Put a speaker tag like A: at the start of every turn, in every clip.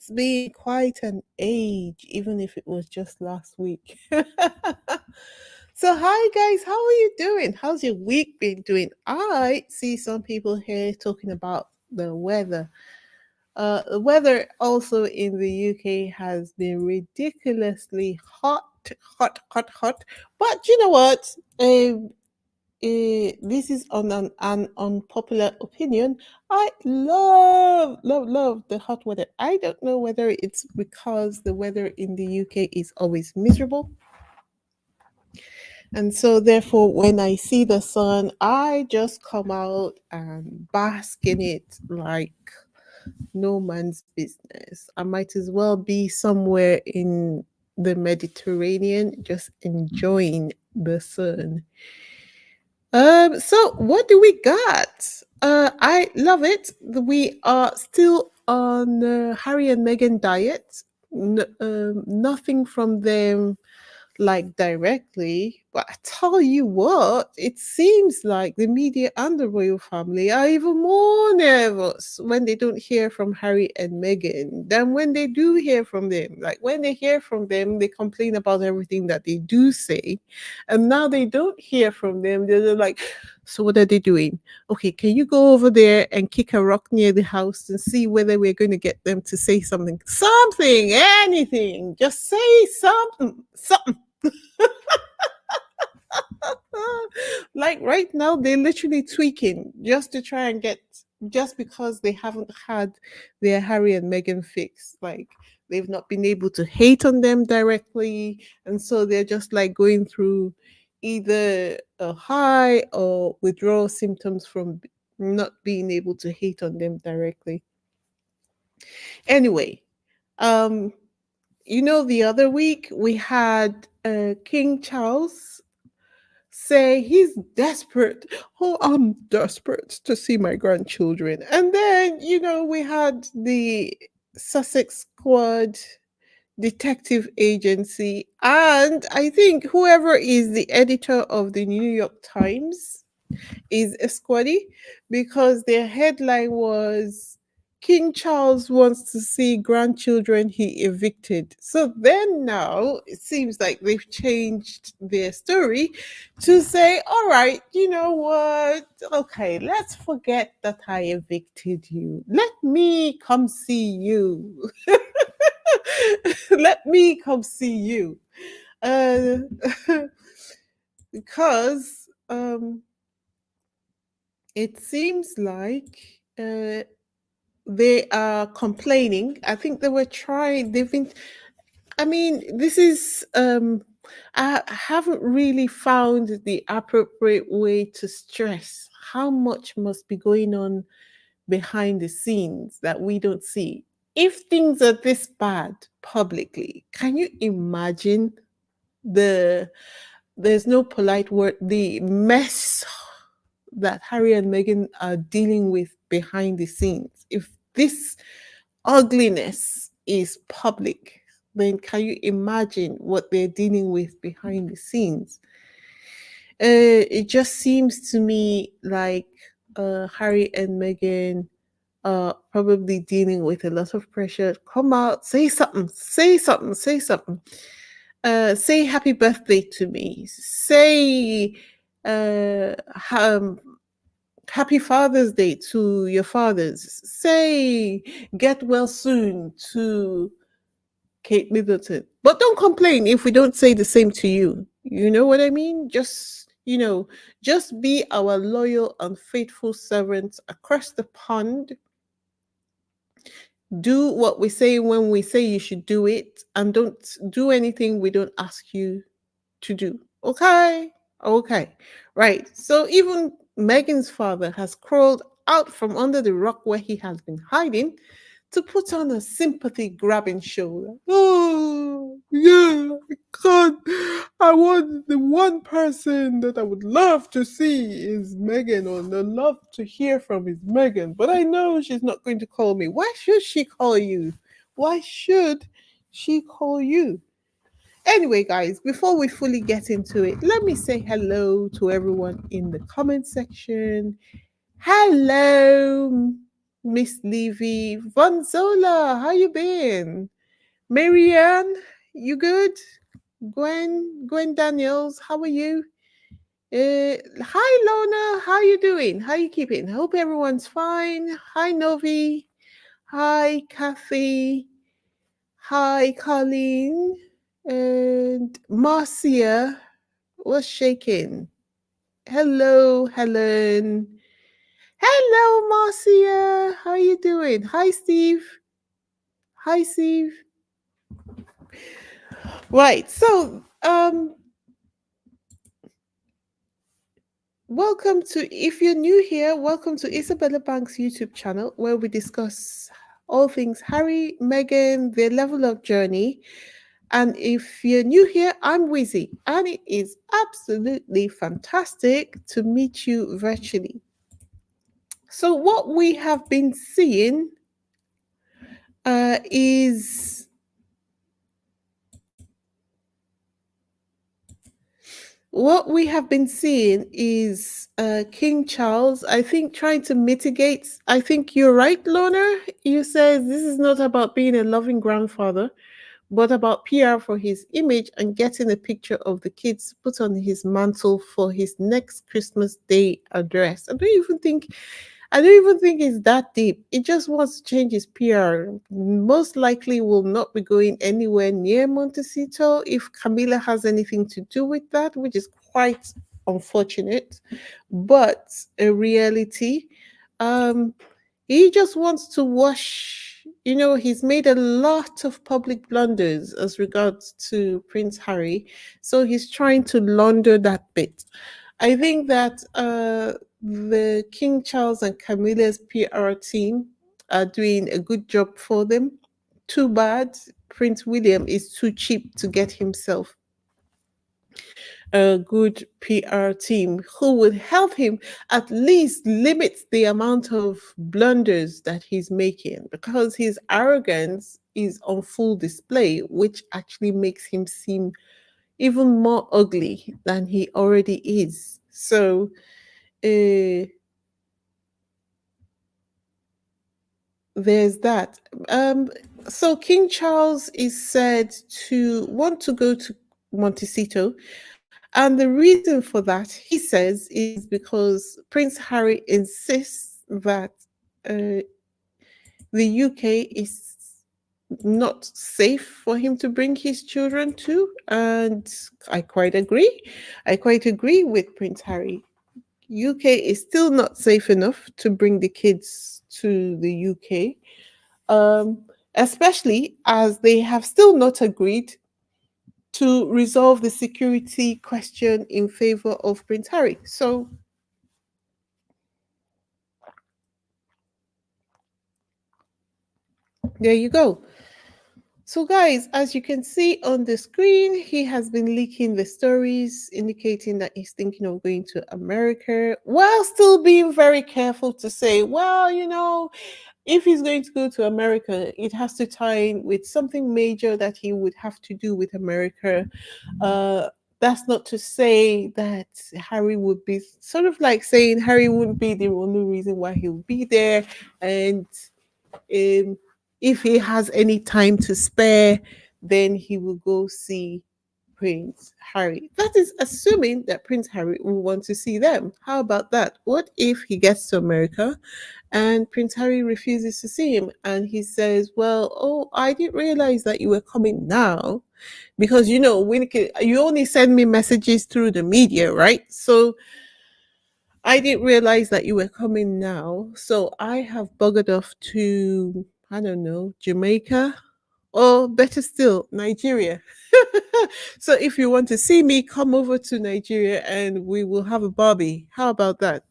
A: It's been quite an age, even if it was just last week. So, hi guys, how are you doing? How's your week been doing? I see some people here talking about the weather. The weather also in the UK has been ridiculously hot, hot, hot, hot. But you know what? This is on an unpopular opinion. I love, love, love the hot weather. I don't know whether it's because the weather in the UK is always miserable. And so, therefore, when I see the sun, I just come out and bask in it like no man's business. I might as well be somewhere in the Mediterranean just enjoying the sun. So what do we got? I love it. We are still on Harry and Meghan diet. Nothing from them like directly, but I tell you what, it seems like the media and the royal family are even more nervous when they don't hear from Harry and Meghan than when they do hear from them. Like when they hear from them, they complain about everything that they do say, and now they don't hear from them. They're like, so what are they doing? Okay, can you go over there and kick a rock near the house and see whether we're going to get them to say something? Something, anything. Just say something. Something. Like right now, they're literally tweaking just to try and get, just because they haven't had their Harry and Meghan fix. Like they've not been able to hate on them directly. And so they're just like going through either a high or withdrawal symptoms from not being able to hate on them directly. Anyway, um, the other week we had King Charles say he's desperate. Oh, I'm desperate to see my grandchildren. And then, we had the Sussex Squad detective agency, and I think whoever is the editor of the New York Times is a squaddy, because their headline was King Charles wants to see grandchildren he evicted. So then now it seems like they've changed their story to say, all right, you know what? Okay, let's forget that I evicted you. Let me come see you. Let me come see you. Uh, because it seems like they are complaining. I think they were trying, they've been, I mean, this is, I haven't really found the appropriate way to stress how much must be going on behind the scenes that we don't see. If things are this bad publicly, can you imagine the, there's no polite word, the mess that Harry and Meghan are dealing with behind the scenes? If this ugliness is public, then can you imagine what they're dealing with behind the scenes? It just seems to me like Harry and Meghan are probably dealing with a lot of pressure. Come out, say something, say something, say something. Say happy birthday to me. Say happy Father's Day to your fathers. Say get well soon to Kate Middleton. But don't complain if we don't say the same to you. You know what I mean? Just be our loyal and faithful servants across the pond. Do what we say when we say you should do it, and don't do anything we don't ask you to do. Okay? Okay. Right. So even Megan's father has crawled out from under the rock where he has been hiding to put on a sympathy grabbing show. Oh, yeah, God, I want the one person that I would love to see is Megan, or I love to hear from is Megan, but I know she's not going to call me. Why should she call you? Why should she call you? Anyway, guys, before we fully get into it, let me say hello to everyone in the comment section. Hello, Miss Levy, Vonzola, how you been? Marianne, you good? Gwen Daniels, how are you? Hi Lona, how you doing? How you keeping? Hope everyone's fine. Hi Novi. Hi Kathy. Hi Colleen. And Marcia. What's shaking? Hello, Helen. Hello, Marcia. How you doing? Hi, Steve. Hi, Steve. Right. So, welcome to, if you're new here, welcome to Isabella Banks' YouTube channel where we discuss all things Harry, Meghan, their level of journey. And if you're new here, I'm Wizzy, and it is absolutely fantastic to meet you virtually. So, what we have been seeing is what we have been seeing is King Charles, I think, trying to mitigate. I think you're right, Lorna. You said this is not about being a loving grandfather, but about PR for his image and getting a picture of the kids put on his mantle for his next Christmas Day address. I don't even think it's that deep. It just wants to change his PR. Most likely will not be going anywhere near Montecito if Camila has anything to do with that, which is quite unfortunate, but a reality. Um, he just wants to wash, he's made a lot of public blunders as regards to Prince Harry. So he's trying to launder that bit. I think that the King Charles and Camilla's PR team are doing a good job for them. Too bad Prince William is too cheap to get himself a good PR team who would help him at least limit the amount of blunders that he's making, because his arrogance is on full display, which actually makes him seem even more ugly than he already is. So, uh, there's that. So King Charles is said to want to go to Montecito, and the reason for that, he says, is because Prince Harry insists that uh, the UK is not safe for him to bring his children to, and I quite agree. I quite agree with Prince Harry. UK is still not safe enough to bring the kids to the UK, um, especially as they have still not agreed to resolve the security question in favor of Prince Harry. So there you go. So, guys, as you can see on the screen, he has been leaking the stories indicating that he's thinking of going to America while still being very careful to say, well, if he's going to go to America, it has to tie in with something major that he would have to do with America. Uh, that's not to say that Harry would be, sort of like saying Harry wouldn't be the only reason why he'll be there. And um, if he has any time to spare, then he will go see Prince Harry. That is assuming that Prince Harry will want to see them. How about that? What if he gets to America and Prince Harry refuses to see him and he says, well, oh, I didn't realize that you were coming now because, when you only send me messages through the media, right? So I didn't realize that you were coming now. So I have buggered off to, I don't know, Jamaica, or better still, Nigeria. So if you want to see me, come over to Nigeria and we will have a barbie. How about that?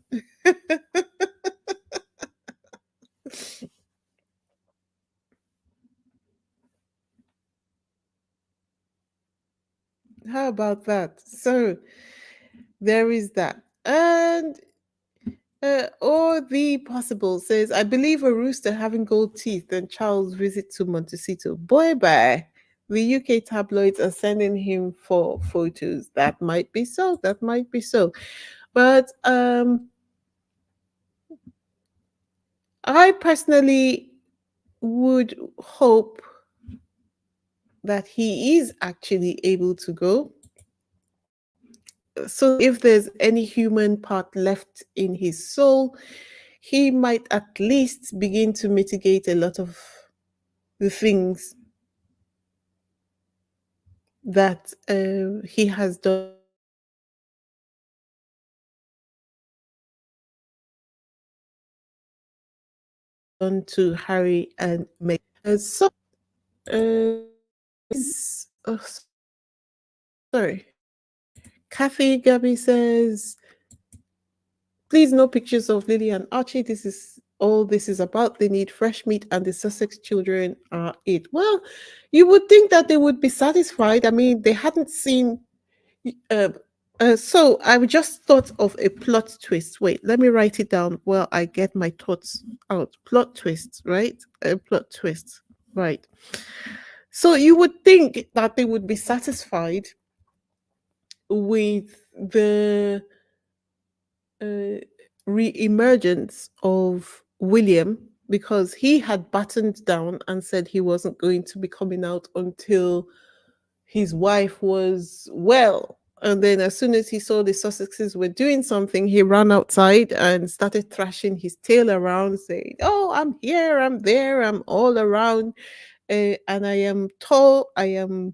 A: How about that? So there is that. And or the possible says, I believe a rooster having gold teeth and Charles visit to Montecito. Boy, bye. The UK tabloids are sending him for photos. That might be so. That might be so. But I personally would hope that he is actually able to go. So that if there's any human part left in his soul, he might at least begin to mitigate a lot of the things that he has done to Harry and Meghan. Uh, sorry. Kathy Gabby says, please no pictures of Lily and Archie. This is all this is about. They need fresh meat and the Sussex children are it. Well, you would think that they would be satisfied. I mean, they hadn't seen uh, so I just thought of a plot twist. Wait, let me write it down while I get my thoughts out. Plot twist, right? A plot twist. Right. So you would think that they would be satisfied with the uh, re-emergence of William because he had battened down and said he wasn't going to be coming out until his wife was well. And then, as soon as he saw the Sussexes were doing something, he ran outside and started thrashing his tail around, saying, "Oh, I'm here, I'm there, I'm all around, and I am tall, I am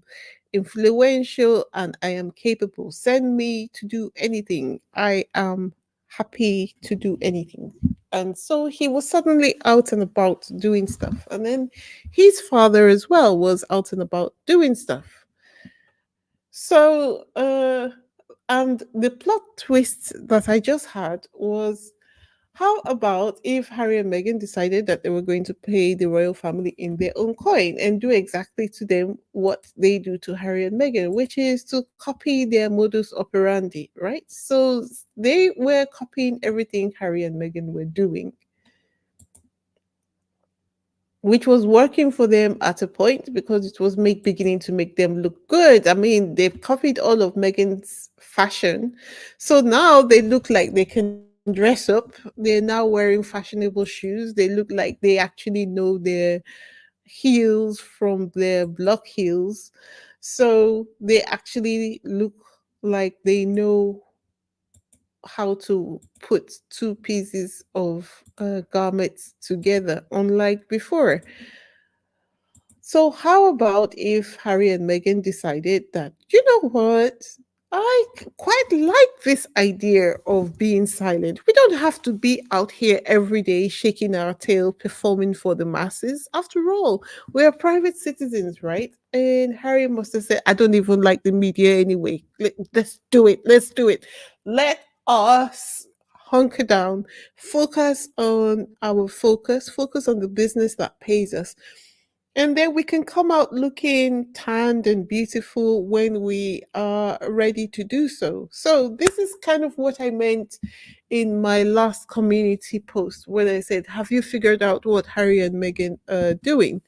A: influential, and I am capable. Send me to do anything. I am happy to do anything." And so he was suddenly out and about doing stuff. And then his father as well was out and about doing stuff. So, and the plot twist that I just had was, how about if Harry and Meghan decided that they were going to pay the royal family in their own coin and do exactly to them what they do to Harry and Meghan, which is to copy their modus operandi, right? So they were copying everything Harry and Meghan were doing, which was working for them at a point because it was beginning to make them look good. I mean, they've copied all of Meghan's fashion. So now they look like they can dress up. They're now wearing fashionable shoes. They look like they actually know their heels from their block heels. So they actually look like they know how to put two pieces of garments together, unlike before. So, how about if Harry and Meghan decided that, you know what? Quite like this idea of being silent. We don't have to be out here every day shaking our tail, performing for the masses. After all, we're private citizens, right? And Harry must have said, I don't even like the media anyway. Let's do it. Let's do it. Let us hunker down, focus on the business that pays us, and then we can come out looking tanned and beautiful when we are ready to do so. So, this is kind of what I meant in my last community post when I said, have you figured out what Harry and Meghan are doing?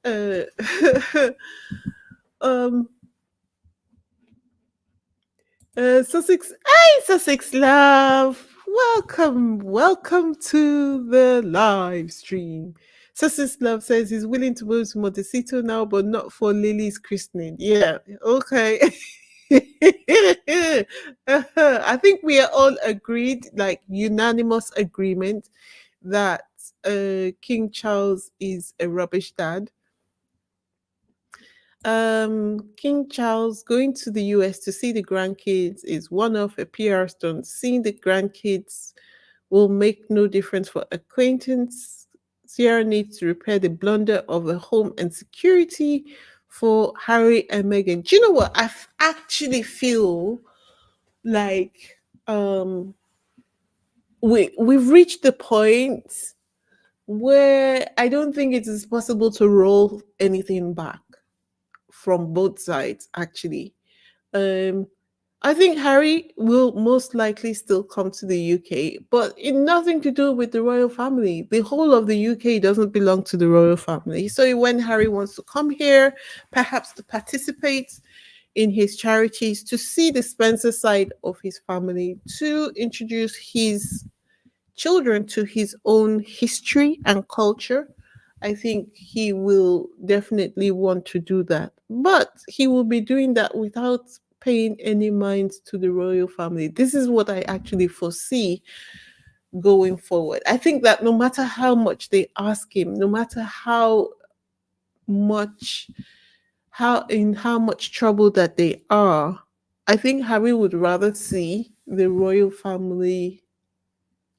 A: Uh, um, Sussex, hey, Sussex love, welcome to the live stream. Sussex love says he's willing to move to Montecito now, but not for Lily's christening. Yeah, okay. I think we are all agreed, like unanimous agreement, that King Charles is a rubbish dad. King Charles going to the US to see the grandkids is one of a PR stunt. Seeing the grandkids will make no difference for acquaintance. Sierra needs to repair the blunder of the home and security for Harry and Meghan. Do you know what? Actually feel like we've reached the point where I don't think it is possible to roll anything back from both sides, actually. Um, I think Harry will most likely still come to the UK, but in nothing to do with the royal family. The whole of the UK doesn't belong to the royal family. So when Harry wants to come here, perhaps to participate in his charities, to see the Spencer side of his family, to introduce his children to his own history and culture, I think he will definitely want to do that. But he will be doing that without paying any mind to the royal family. This is what I actually foresee going forward. I think that no matter how much they ask him, no matter much how much trouble that they are, I think Harry would rather see the royal family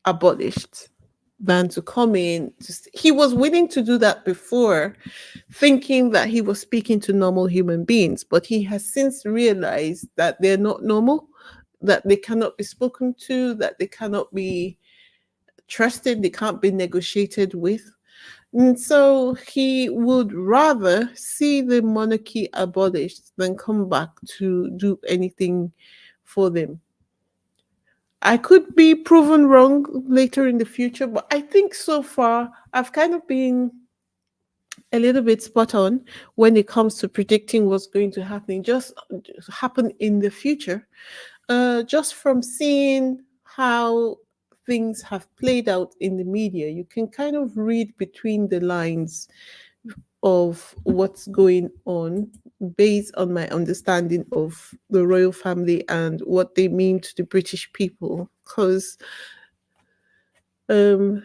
A: abolished than to come in. He was willing to do that before, thinking that he was speaking to normal human beings, but he has since realized that they're not normal, that they cannot be spoken to, that they cannot be trusted, they can't be negotiated with. And so he would rather see the monarchy abolished than come back to do anything for them. I could be proven wrong later in the future, but I think so far I've kind of been a little bit spot on when it comes to predicting what's going to happen in the future. Just from seeing how things have played out in the media, you can kind of read between the lines of what's going on based on my understanding of the royal family and what they mean to the British people. Because um,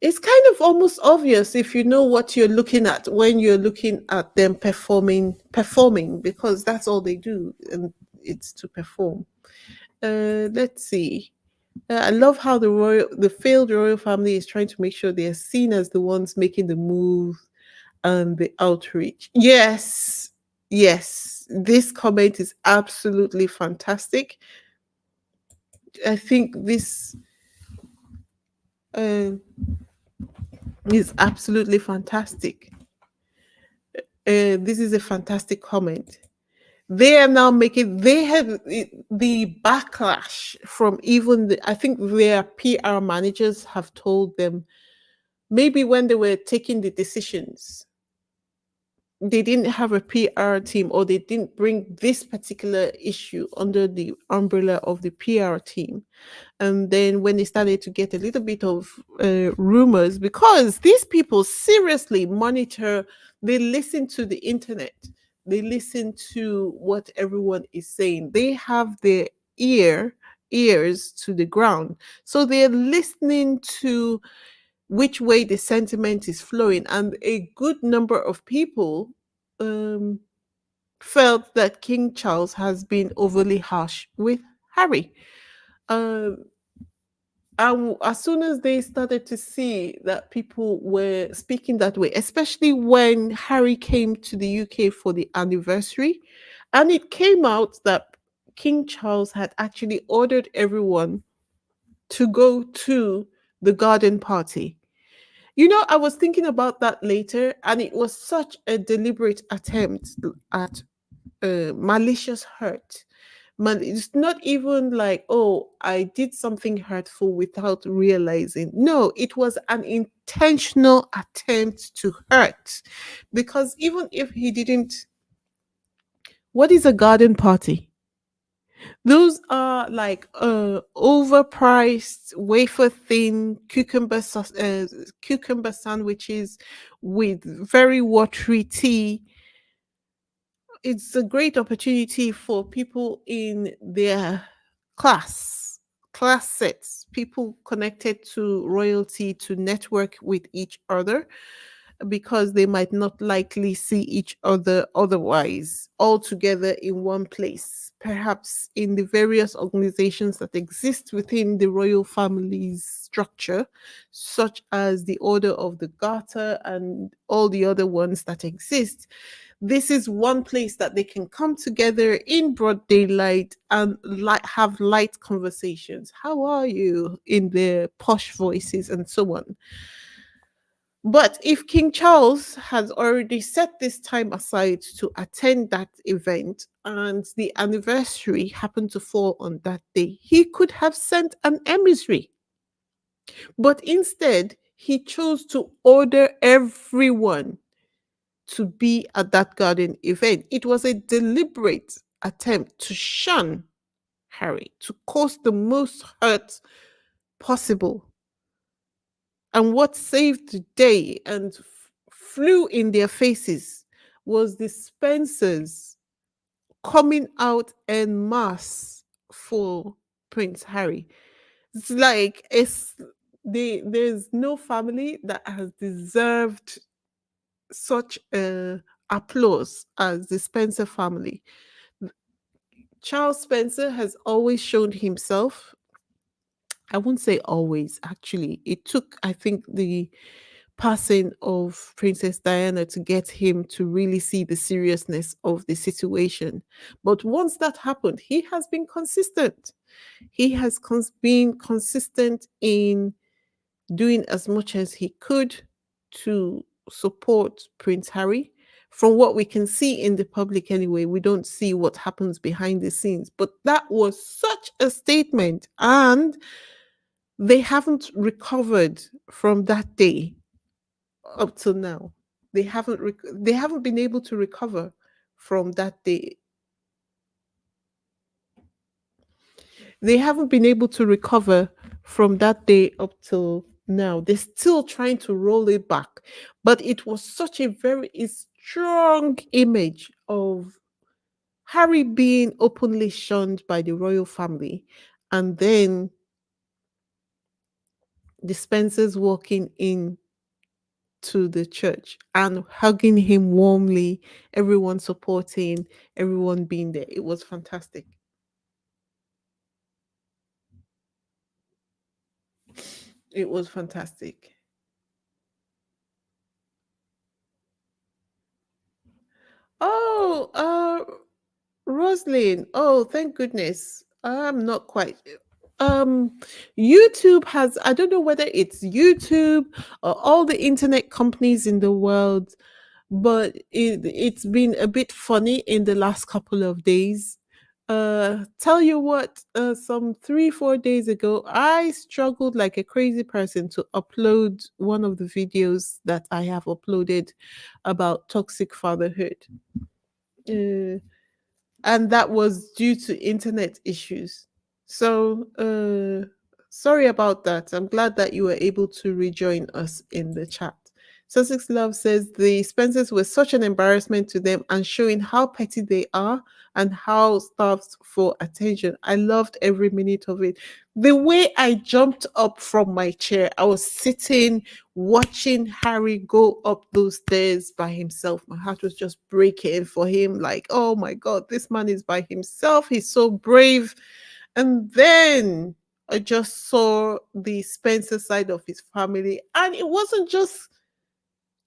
A: it's kind of almost obvious if you know what you're looking at when you're looking at them performing, because that's all they do, and it's to perform. Let's see. I love how the failed royal family is trying to make sure they are seen as the ones making the move and the outreach. Yes, yes, this comment is absolutely fantastic. I think this uh, is absolutely fantastic. This is a fantastic comment. They are now making, they have the backlash from even I think their PR managers have told them, maybe when they were taking the decisions, they didn't have a PR team, or they didn't bring this particular issue under the umbrella of the PR team. And then when they started to get a little bit of rumors, because these people seriously monitor, they listen to the internet, they listen to what everyone is saying, they have their ears to the ground, so they're listening to which way the sentiment is flowing. And a good number of people um, felt that King Charles has been overly harsh with Harry. Um, and as soon as they started to see that people were speaking that way, especially when Harry came to the UK for the anniversary, and it came out that King Charles had actually ordered everyone to go to the garden party. You know, I was thinking about that later, and it was such a deliberate attempt at malicious hurt. It's not even like, oh, I did something hurtful without realizing. No, it was an intentional attempt to hurt. Because even if he didn't, what is a garden party? Those are like overpriced, wafer thin cucumber sandwiches with very watery tea. It's a great opportunity for people in their class sets, people connected to royalty, to network with each other, because they might not likely see each other otherwise, all together in one place, perhaps in the various organizations that exist within the royal family's structure, such as the Order of the Garter and all the other ones that exist. This is one place that they can come together in broad daylight and have light conversations. How are you? In their posh voices and so on. But if King Charles has already set this time aside to attend that event, and the anniversary happened to fall on that day, he could have sent an emissary. But instead, he chose to order everyone to be at that garden event. It was a deliberate attempt to shun Harry, to cause the most hurt possible And what saved the day and flew in their faces was the Spencers coming out en masse for Prince Harry. It's like there's no family that has deserved such applause as the Spencer family. Charles Spencer has always shown himself. I won't say always, actually. It took, I think, the passing of Princess Diana to get him to really see the seriousness of the situation. But once that happened, he has been consistent. He has been consistent in doing as much as he could to support Prince Harry. From what we can see in the public, anyway, we don't see what happens behind the scenes. But that was such a statement, and they haven't recovered from that day up till now. They haven't been able to recover from that day. They haven't been able to recover from that day up till now. They're still trying to roll it back. But it was such a very strong image of Harry being openly shunned by the royal family, and then the Spencers walking in to the church and hugging him warmly, everyone supporting, everyone being there. It was fantastic. It was fantastic. Oh, Roslyn. Oh, thank goodness. I'm not quite. Um, YouTube has, I don't know whether it's YouTube or all the internet companies in the world, but it's been a bit funny in the last couple of days. Tell you what, some 3 4 days ago I struggled like a crazy person to upload one of the videos that I have uploaded about toxic fatherhood, uh, and that was due to internet issues. So sorry about that. I'm glad that you were able to rejoin us in the chat. Sussex Love says the Spencers were such an embarrassment to them and showing how petty they are and how starved for attention. I loved every minute of it. The way I jumped up from my chair, I was sitting watching Harry go up those stairs by himself. My heart was just breaking for him. Like, oh my God, this man is by himself. He's so brave. And then I just saw the Spencer side of his family. And it wasn't just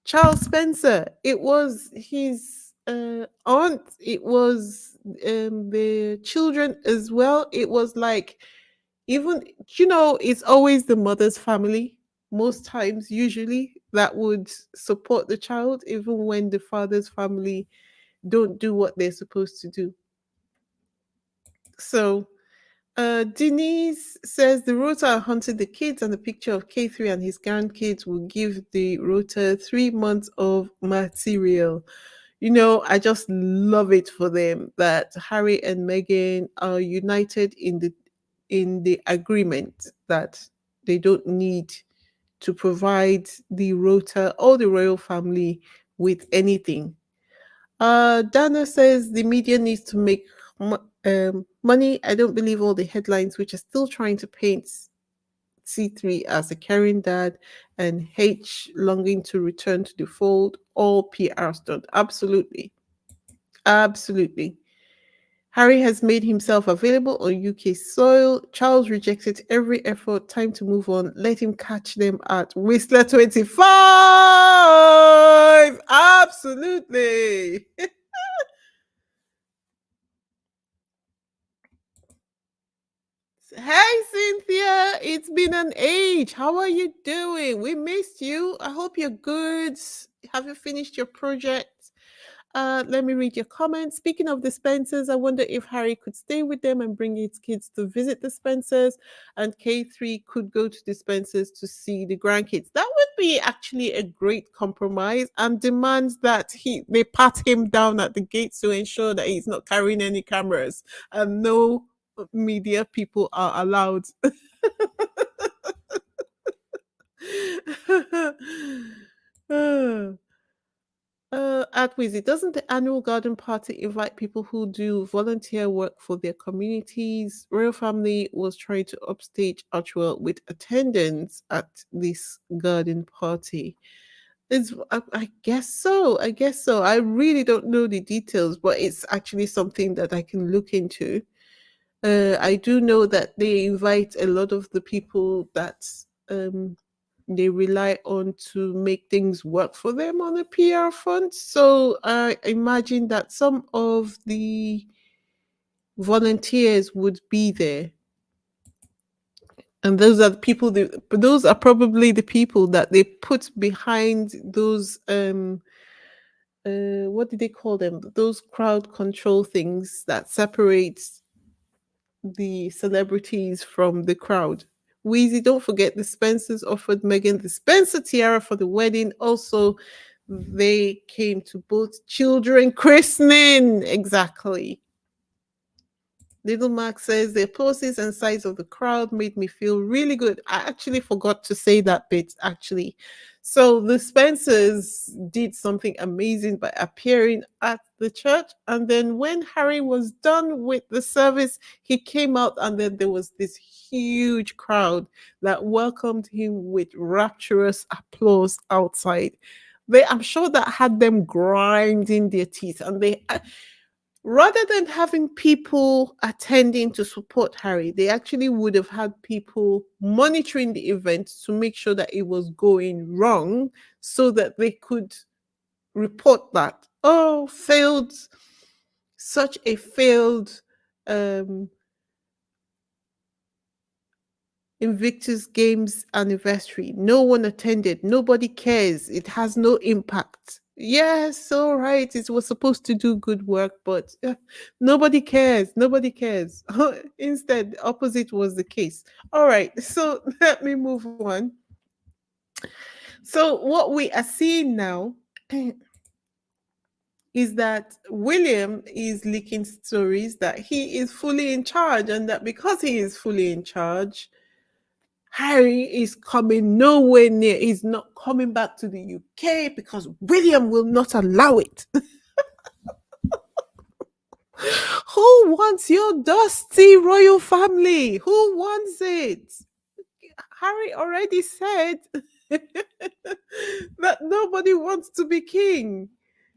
A: Charles Spencer, it was his aunt, it was the children as well. It was like, even, it's always the mother's family, most times, usually, that would support the child, even when the father's family don't do what they're supposed to do. So Denise says the rota hunted the kids, and the picture of K3 and his grandkids will give the rota 3 months of material. I just love it for them that Harry and Meghan are united in the agreement that they don't need to provide the rota or the royal family with anything. Dana says the media needs to make money. I don't believe all the headlines, which are still trying to paint C3 as a caring dad and H longing to return to the fold. All PR stunt. Absolutely. Absolutely. Harry has made himself available on UK soil. Charles rejected every effort. Time to move on. Let him catch them at Whistler 25. Absolutely. Hey, Cynthia. It's been an age. How are you doing? We missed you. I hope you're good. Have you finished your project? Let me read your comments. Speaking of the Spencers, I wonder if Harry could stay with them and bring his kids to visit the Spencers, and K3 could go to the Spencers to see the grandkids. That would be actually a great compromise, and demands that they pat him down at the gates to ensure that he's not carrying any cameras and no media people are allowed. uh, at Wizzy, doesn't the annual garden party invite people who do volunteer work for their communities? Royal family was trying to upstage Archewell with attendance at this garden party. I guess so. I guess so. I really don't know the details, but it's actually something that I can look into. I do know that they invite a lot of the people that um, they rely on to make things work for them on a PR front. So I imagine that some of the volunteers would be there. And those are the people those are probably the people that they put behind those what do they call them? Those crowd control things that separates the celebrities from the crowd. Wheezy, don't forget the Spencers offered Megan the Spencer tiara for the wedding. Also, they came to both children christening. Exactly. Little Mark says the applauses and size of the crowd made me feel really good. I actually forgot to say that bit, actually. So the Spencers did something amazing by appearing at the church. And then when Harry was done with the service, he came out, and then there was this huge crowd that welcomed him with rapturous applause outside. I'm sure that had them grinding their teeth, and they rather than having people attending to support Harry, they actually would have had people monitoring the event to make sure that it was going wrong so that they could report that. Oh, failed, such a failed um, Invictus Games anniversary. No one attended. Nobody cares. It has no impact. Yes, all right. It was supposed to do good work, but nobody cares. Nobody cares. Instead, the opposite was the case. All right. So let me move on. So, what we are seeing now is that William is leaking stories that he is fully in charge, and that because he is fully in charge, Harry is coming nowhere near. He's not coming back to the UK because William will not allow it. Who wants your dusty royal family? Who wants it? Harry already said that nobody wants to be king.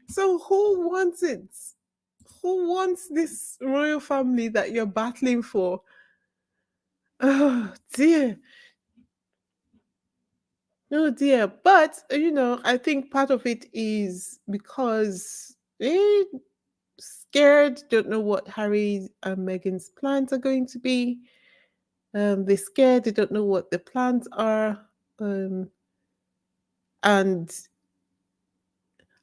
A: So who wants it? Who wants this royal family that you're battling for? Oh dear. Oh dear. But I think part of it is because they scared, don't know what Harry and Meghan's plans are going to be. They're scared, they don't know what the plans are. And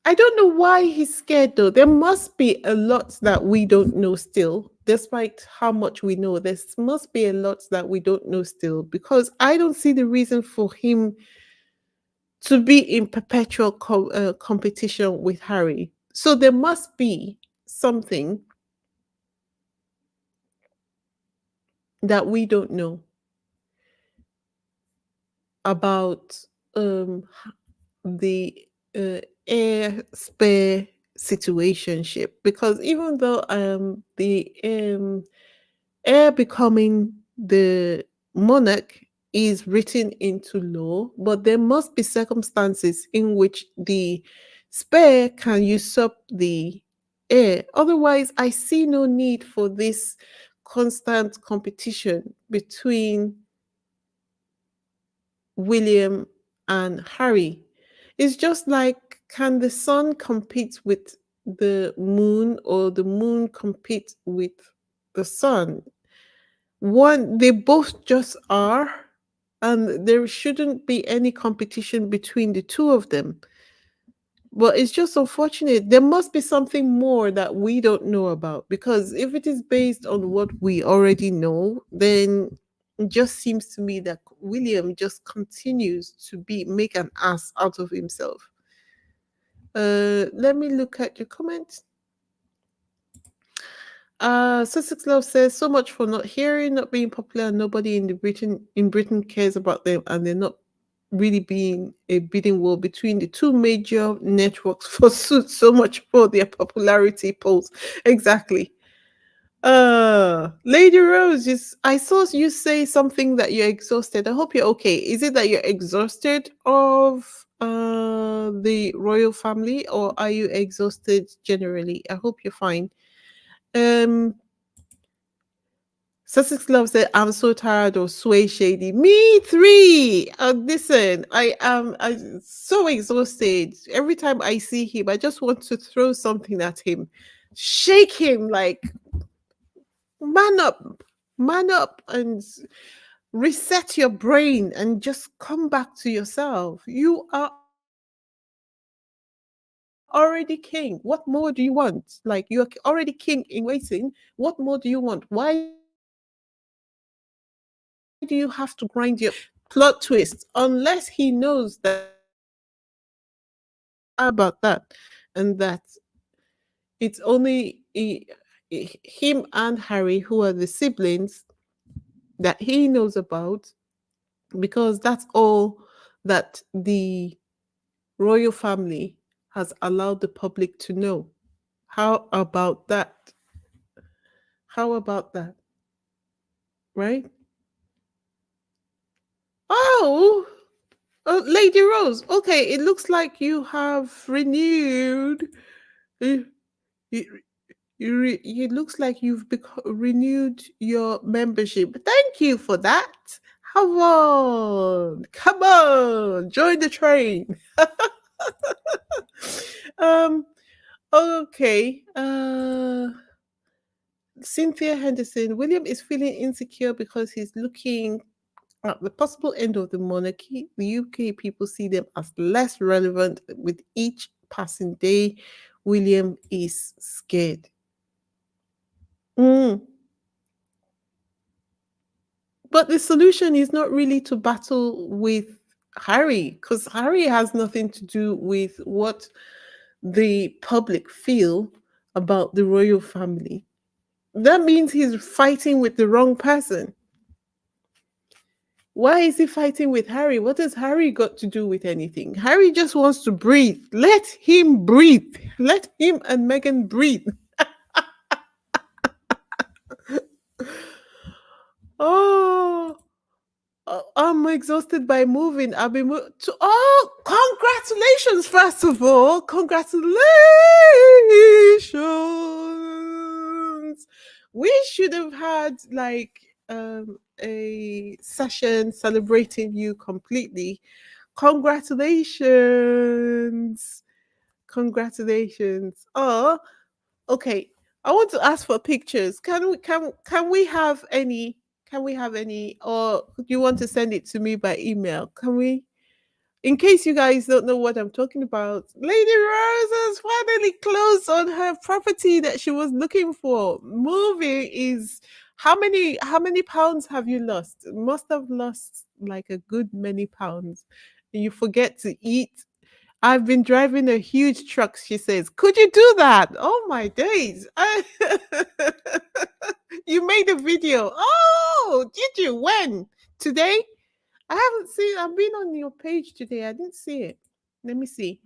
A: I don't know why he's scared though. There must be a lot that we don't know still, despite how much we know. There must be a lot that we don't know still, because I don't see the reason for him to be in perpetual competition with Harry. So there must be something that we don't know about the air spare situationship, because even though the heir becoming the monarch is written into law, but there must be circumstances in which the spare can usurp the heir. Otherwise, I see no need for this constant competition between William and Harry. It's just like, can the sun compete with the moon, or the moon compete with the sun? One, they both just are, and there shouldn't be any competition between the two of them. But it's just unfortunate. There must be something more that we don't know about, because if it is based on what we already know, then it just seems to me that William just continues to be make an ass out of himself. Let me look at your comment. Sussex Love says, so much for not hearing, not being popular, and nobody in Britain cares about them, and they're not really been a bidding war between the two major networks for so much for their popularity polls. Exactly. Lady Rose, I saw you say something that you're exhausted. I hope you're okay. Is it that you're exhausted of the royal family, or are you exhausted generally? I hope you're fine. Um Sussex Love said, I'm so tired of Sway Shady. Me three. Listen, I'm so exhausted. Every time I see him, I just want to throw something at him. Shake him like man up, man up, and reset your brain and just come back to yourself. You are already king. What more do you want? Like, you're already king in waiting. What more do you want? Why do you have to grind your plot twist? Unless he knows that about that and that it's only him and Harry who are the siblings that he knows about, because that's all that the royal family has allowed the public to know. How about that? How about that? Right? Oh, Lady Rose. Okay, it looks like you have renewed. You, you, it looks like you've renewed your membership. Thank you for that. Come on, join the train. um. Okay. Cynthia Henderson. William is feeling insecure because he's looking at the possible end of the monarchy. The UK people see them as less relevant with each passing day. William is scared. Mm. But the solution is not really to battle with Harry, because Harry has nothing to do with what the public feel about the royal family. That means he's fighting with the wrong person. Why is he fighting with Harry? What has Harry got to do with anything? Harry just wants to breathe. Let him breathe. Let him and Meghan breathe. Oh, I'm exhausted by moving. I've been to. Oh, congratulations! First of all, congratulations. We should have had like a session celebrating you completely. Congratulations! Congratulations! Oh, okay. I want to ask for pictures. Can we have any? Can we have any? Or do you want to send it to me by email? Can we? In case you guys don't know what I'm talking about, Lady Rose has finally closed on her property that she was looking for. Moving is how many pounds have you lost? Must have lost like a good many pounds. And you forget to eat. I've been driving a huge truck, she says. Could you do that? Oh my days. You made a video. Oh, did you? When? Today? I haven't seen, I've been on your page today. I didn't see it. Let me see.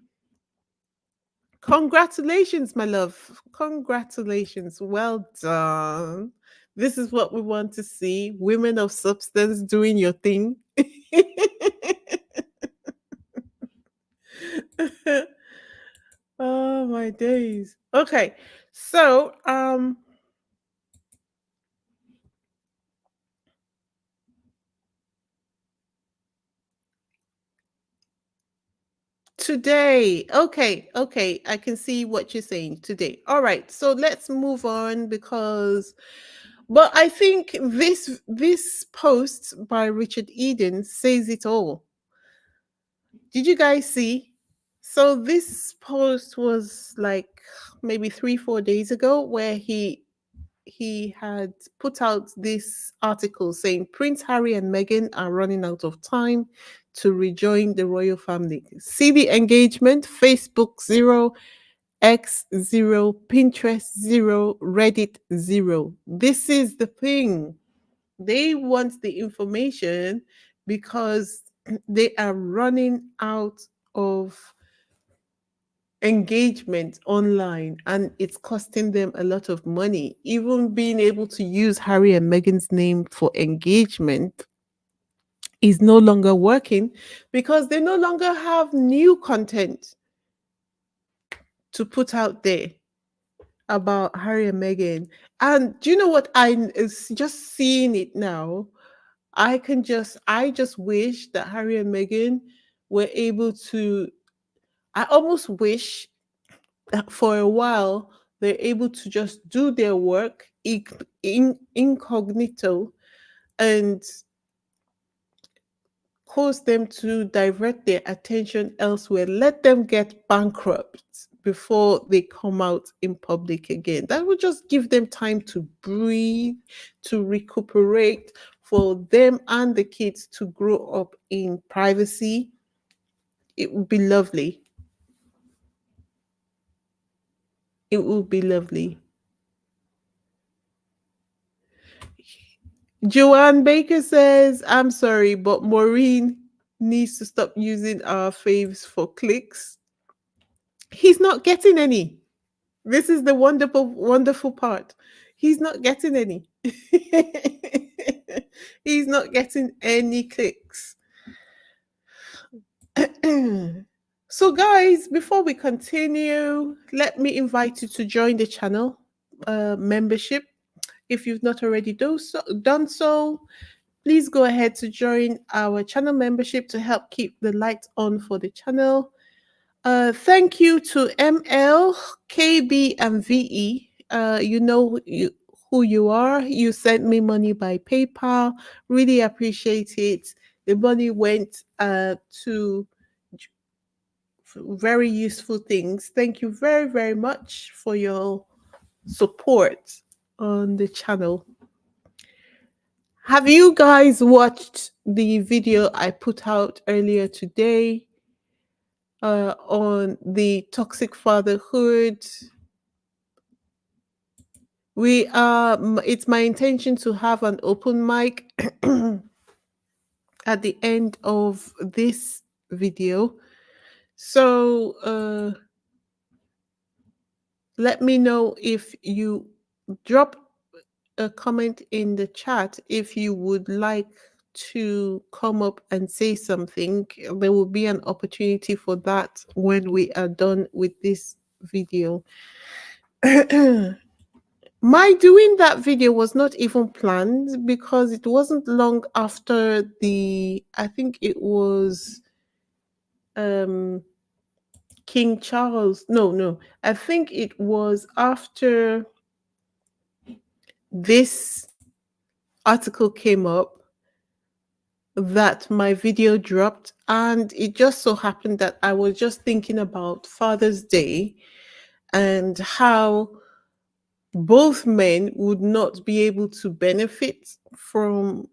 A: Congratulations, my love. Congratulations. Well done. This is what we want to see. Women of substance doing your thing. Oh my days. Okay. So, today. Okay, okay. I can see what you're saying today. All right. So let's move on because but I think this post by Richard Eden says it all. Did you guys see? So this post was like maybe 3 4 days ago where he had put out this article saying Prince Harry and Meghan are running out of time to rejoin the royal family. See the engagement: Facebook zero, X zero, Pinterest zero, Reddit zero. This is the thing. They want the information because They are running out of engagement online, and it's costing them a lot of money. Even being able to use Harry and Meghan's name for engagement is no longer working because they no longer have new content to put out there about Harry and Meghan. And do you know what? Is just seeing it now. I just wish that Harry and Meghan were able to. I almost wish that for a while they're able to just do their work incognito and cause them to divert their attention elsewhere. Let them get bankrupt before they come out in public again. That would just give them time to breathe, to recuperate, for them and the kids to grow up in privacy. It would be lovely. It would be lovely. Joanne Baker says, I'm sorry, but Maureen needs to stop using our faves for clicks. He's not getting any. This is the wonderful, wonderful part. He's not getting any. He's not getting any clicks. So, guys, before we continue, let me invite you to join the channel membership. If you've not already done so, please go ahead to join our channel membership to help keep the lights on for the channel. Thank you to ML, KB, and VE. You know who you are. You sent me money by PayPal. Really appreciate it. The money went to very useful things. Thank you very, very much for your support on the channel. Have you guys watched the video I put out earlier today on the toxic fatherhood? It's my intention to have an open mic at the end of this video. So let me know if you drop a comment in the chat if you would like to come up and say something. There will be an opportunity for that when we are done with this video. My doing that video was not even planned because it wasn't long after I think it was King Charles. No, I think it was after this article came up that my video dropped, and it just so happened that I was just thinking about Father's Day and how both men would not be able to benefit from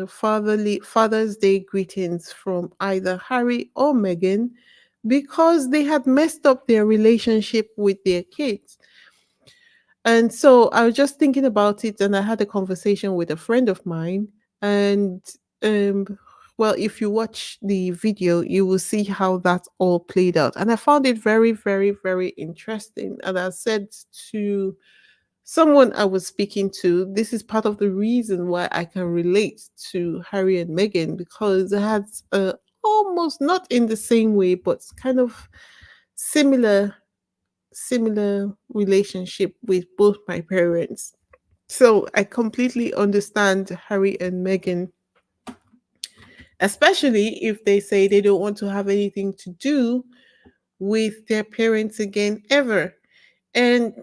A: Father's Day greetings from either Harry or Meghan because they had messed up their relationship with their kids. And so I was just thinking about it, and I had a conversation with a friend of mine. And um, well, if you watch the video, you will see how that all played out. And I found it very, very, very interesting. And I said to someone I was speaking to, this is part of the reason why I can relate to Harry and Meghan, because it has almost not in the same way, but kind of similar relationship with both my parents. So I completely understand Harry and Meghan, especially if they say they don't want to have anything to do with their parents again ever. And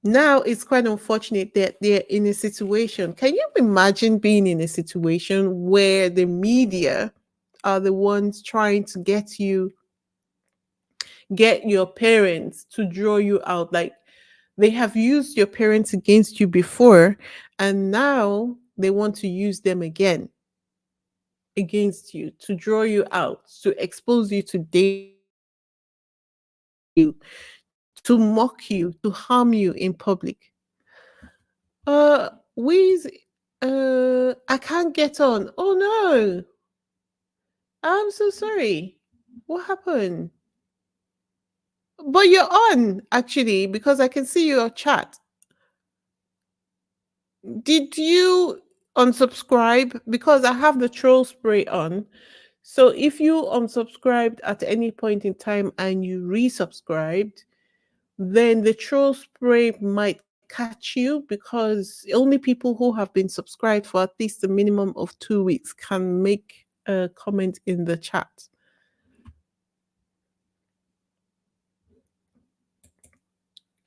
A: now it's quite unfortunate that they're in a situation. Can you imagine being in a situation where the media are the ones trying to get your parents to draw you out? Like, they have used your parents against you before, and now they want to use them again against you to draw you out, to expose you to you, to mock you, to harm you in public. Wiz, I can't get on. Oh no. I'm so sorry. What happened? But you're on actually because I can see your chat. Did you unsubscribe? Because I have the troll spray on. So if you unsubscribed at any point in time and you resubscribed, then the troll spray might catch you because only people who have been subscribed for at least a minimum of 2 weeks can make a comment in the chat.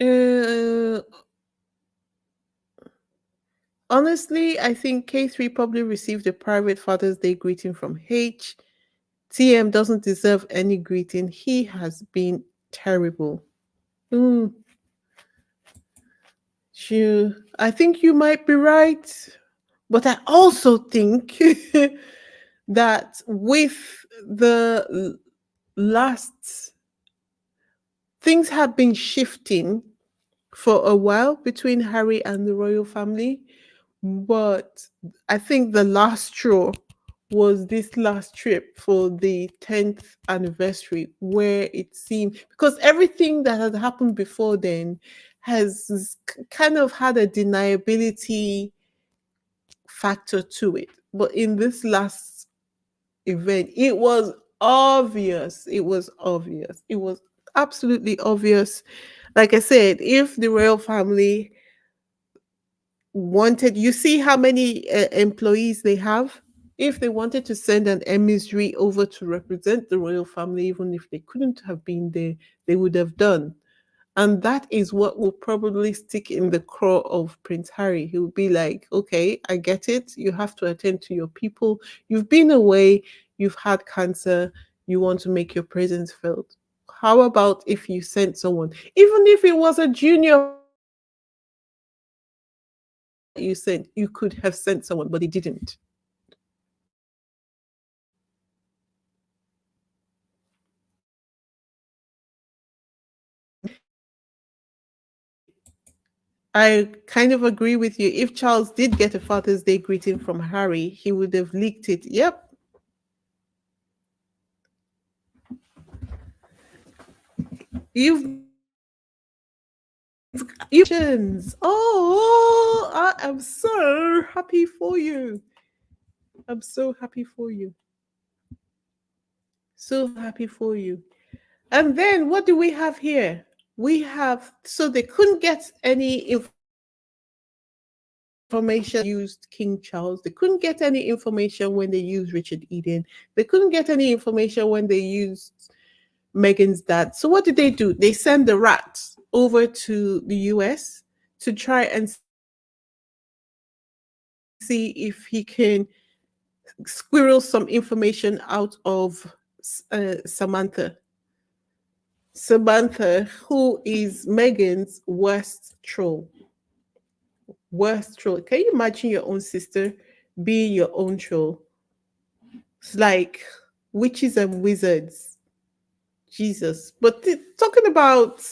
A: Uh, Honestly, I think K3 probably received a private Father's Day greeting from H. TM doesn't deserve any greeting. He has been terrible. Mm, I think you might be right. But I also think that with the last things have been shifting for a while between Harry and the royal family. But I think the last straw was this last trip for the 10th anniversary, where it seemed because everything that had happened before then has kind of had a deniability factor to it. But in this last event, it was obvious. It was obvious. It was absolutely obvious. Like I said, if the royal family wanted, you see how many employees they have. If they wanted to send an emissary over to represent the royal family, even if they couldn't have been there, they would have done. And that is what will probably stick in the craw of Prince Harry. He will be like, okay, I get it. You have to attend to your people. You've been away, you've had cancer, you want to make your presence felt. How about if you sent someone, even if it was a junior you sent, you could have sent someone, but he didn't. I kind of agree with you. If Charles did get a Father's Day greeting from Harry, he would have leaked it. Yep. You've you oh, I am so happy for you. I'm so happy for you. So happy for you. And then what do we have here? We have so they couldn't get any information used King Charles. They couldn't get any information when they used Richard Eden. They couldn't get any information when they used Meghan's dad. So what did they do? They sent the rat over to the US to try and see if he can squirrel some information out of Samantha. Samantha, who is Meghan's worst troll. Worst troll. Can you imagine your own sister being your own troll? It's like witches and wizards. Jesus. But talking about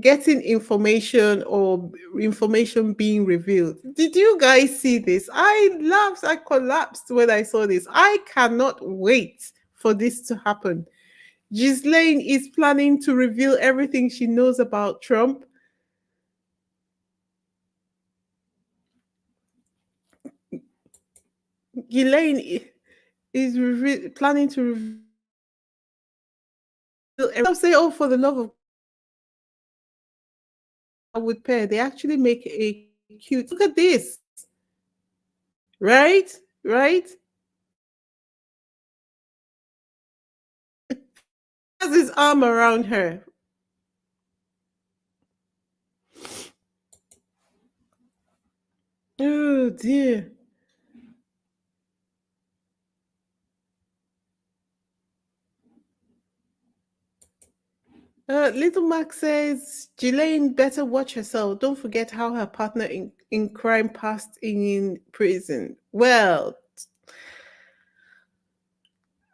A: getting information or information being revealed. Did you guys see this? I laughed, I collapsed when I saw this. I cannot wait for this to happen. Ghislaine is planning to reveal everything she knows about Trump. Ghislaine is planning to reveal everything. I'll say, oh, for the love of God, with pair, they actually make a cute. Look at this, right? Right? Has his arm around her. Oh dear. Little Max says Ghislaine better watch herself. Don't forget how her partner in crime passed in prison. Well,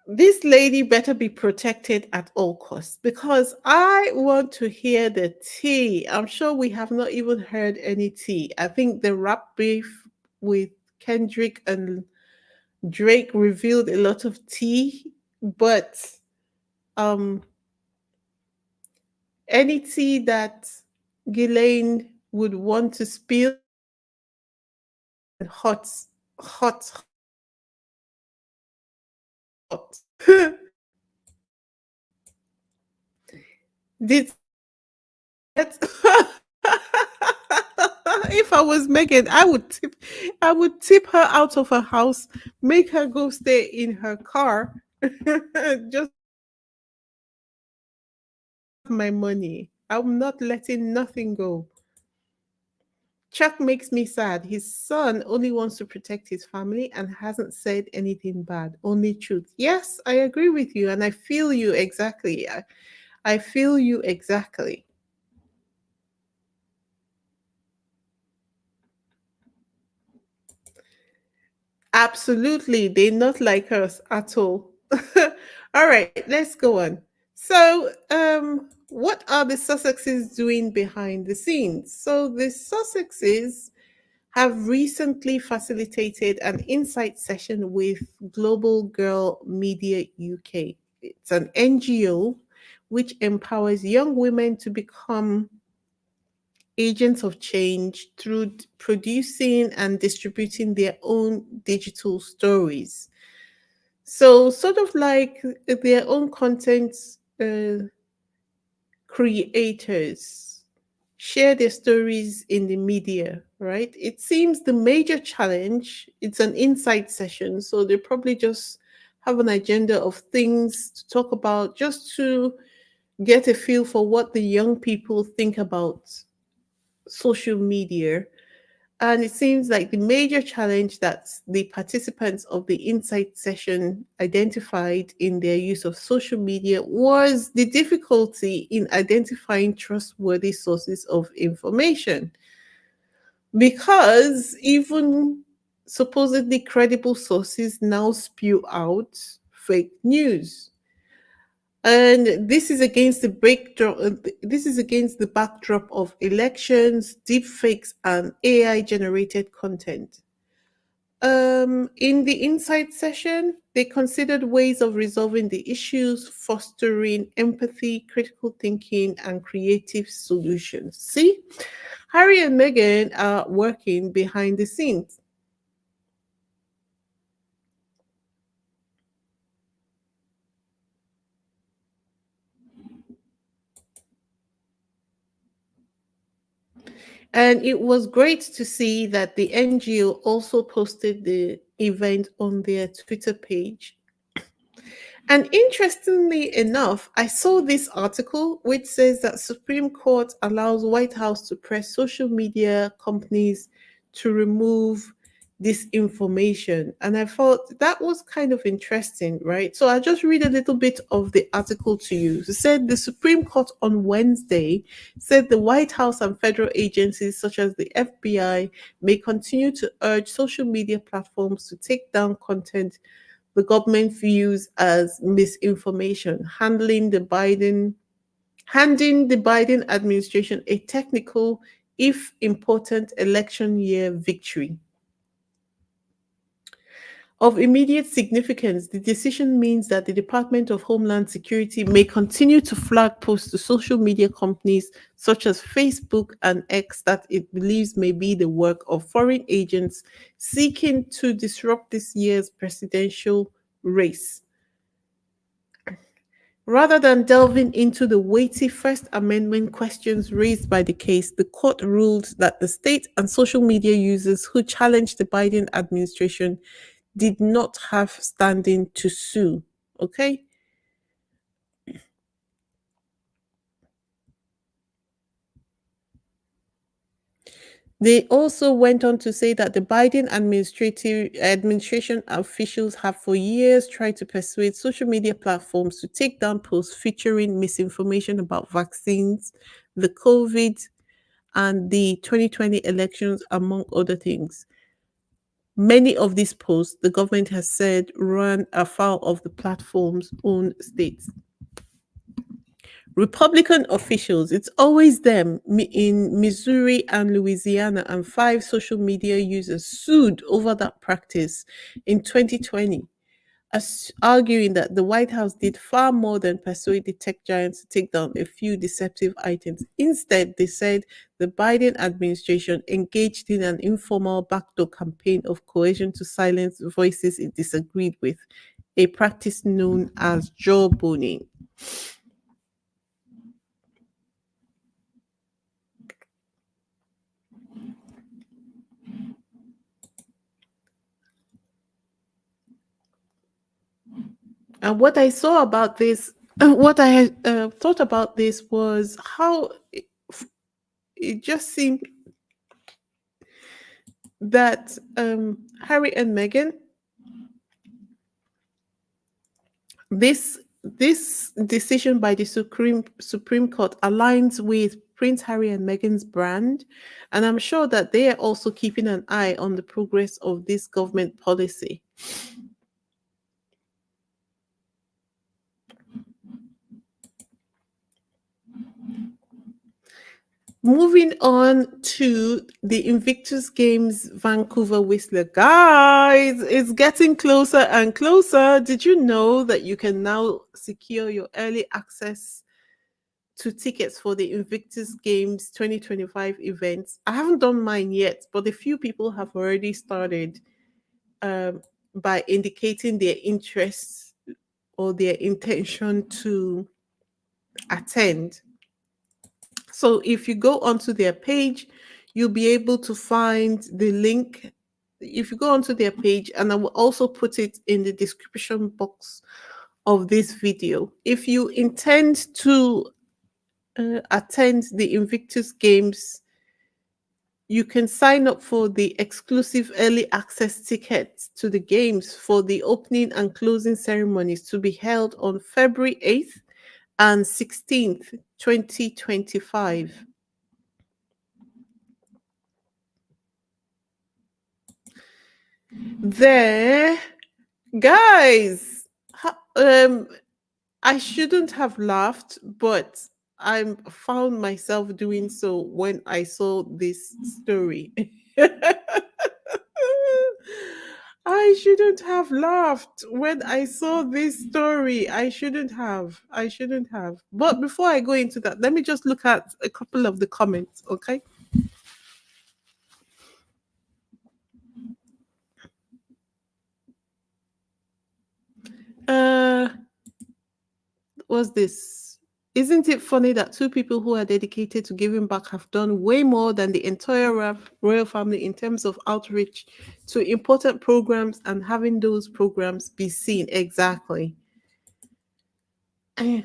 A: this lady better be protected at all costs because I want to hear the tea. I'm sure we have not even heard any tea. I think the rap beef with Kendrick and Drake revealed a lot of tea. But um, any tea that Ghislaine would want to spill hot, hot, hot. Did that? If I was Megan, I would tip her out of her house, make her go stay in her car, just my money. I'm not letting nothing go. Chuck makes me sad. His son only wants to protect his family and hasn't said anything bad, only truth. Yes, I agree with you, and I feel you exactly. I feel you exactly. Absolutely. They're not like us at all. All right, let's go on. So, what are the Sussexes doing behind the scenes? So, the Sussexes have recently facilitated an insight session with Global Girl Media UK. It's an NGO which empowers young women to become agents of change through producing and distributing their own digital stories. So, sort of like their own content uh, creators share their stories in the media, right? It seems the major challenge, it's an insight session, so they probably just have an agenda of things to talk about just to get a feel for what the young people think about social media. And it seems like the major challenge that the participants of the insight session identified in their use of social media was the difficulty in identifying trustworthy sources of information. Because even supposedly credible sources now spew out fake news. And this is against the backdrop. This is against the backdrop of elections, deepfakes, and AI-generated content. In the insight session, they considered ways of resolving the issues, fostering empathy, critical thinking, and creative solutions. See, Harry and Meghan are working behind the scenes. And it was great to see that the NGO also posted the event on their Twitter page. And interestingly enough, I saw this article which says that Supreme Court allows White House to press social media companies to remove disinformation. And I thought that was kind of interesting, right? So I'll just read a little bit of the article to you. It said the Supreme Court on Wednesday said the White House and federal agencies such as the FBI may continue to urge social media platforms to take down content the government views as misinformation, handing the Biden administration a technical, if important, election year victory. Of immediate significance, the decision means that the Department of Homeland Security may continue to flag posts to social media companies such as Facebook and X that it believes may be the work of foreign agents seeking to disrupt this year's presidential race. Rather than delving into the weighty First Amendment questions raised by the case, the court ruled that the state and social media users who challenged the Biden administration did not have standing to sue. Okay? They also went on to say that the Biden administrative administration officials have for years tried to persuade social media platforms to take down posts featuring misinformation about vaccines, the COVID and the 2020 elections, among other things. Many of these posts, the government has said, run afoul of the platform's own states. Republican officials, it's always them in Missouri and Louisiana, and five social media users sued over that practice in 2020. arguing that the White House did far more than persuade the tech giants to take down a few deceptive items. Instead, they said the Biden administration engaged in an informal backdoor campaign of coercion to silence voices it disagreed with, a practice known as jawboning. And what I saw about this, what I thought about this was how it just seemed that Harry and Meghan, this decision by the Supreme Court aligns with Prince Harry and Meghan's brand, and I'm sure that they are also keeping an eye on the progress of this government policy. Moving on to the Invictus Games Vancouver Whistler. Guys, it's getting closer and closer. Did you know that you can now secure your early access to tickets for the Invictus Games 2025 events? I haven't done mine yet, but a few people have already started by indicating their interest or their intention to attend. So if you go onto their page, you'll be able to find the link. If you go onto their page, and I will also put it in the description box of this video. If you intend to attend the Invictus Games, you can sign up for the exclusive early access tickets to the games for the opening and closing ceremonies to be held on February 8th and 16th, 2025. There, guys, I shouldn't have laughed, but I found myself doing so when I saw this story. I shouldn't have laughed when I saw this story. I shouldn't have. I shouldn't have. But before I go into that, let me just look at a couple of the comments, okay? Was this? Isn't it funny that two people who are dedicated to giving back have done way more than the entire royal family in terms of outreach to important programs and having those programs be seen? Exactly.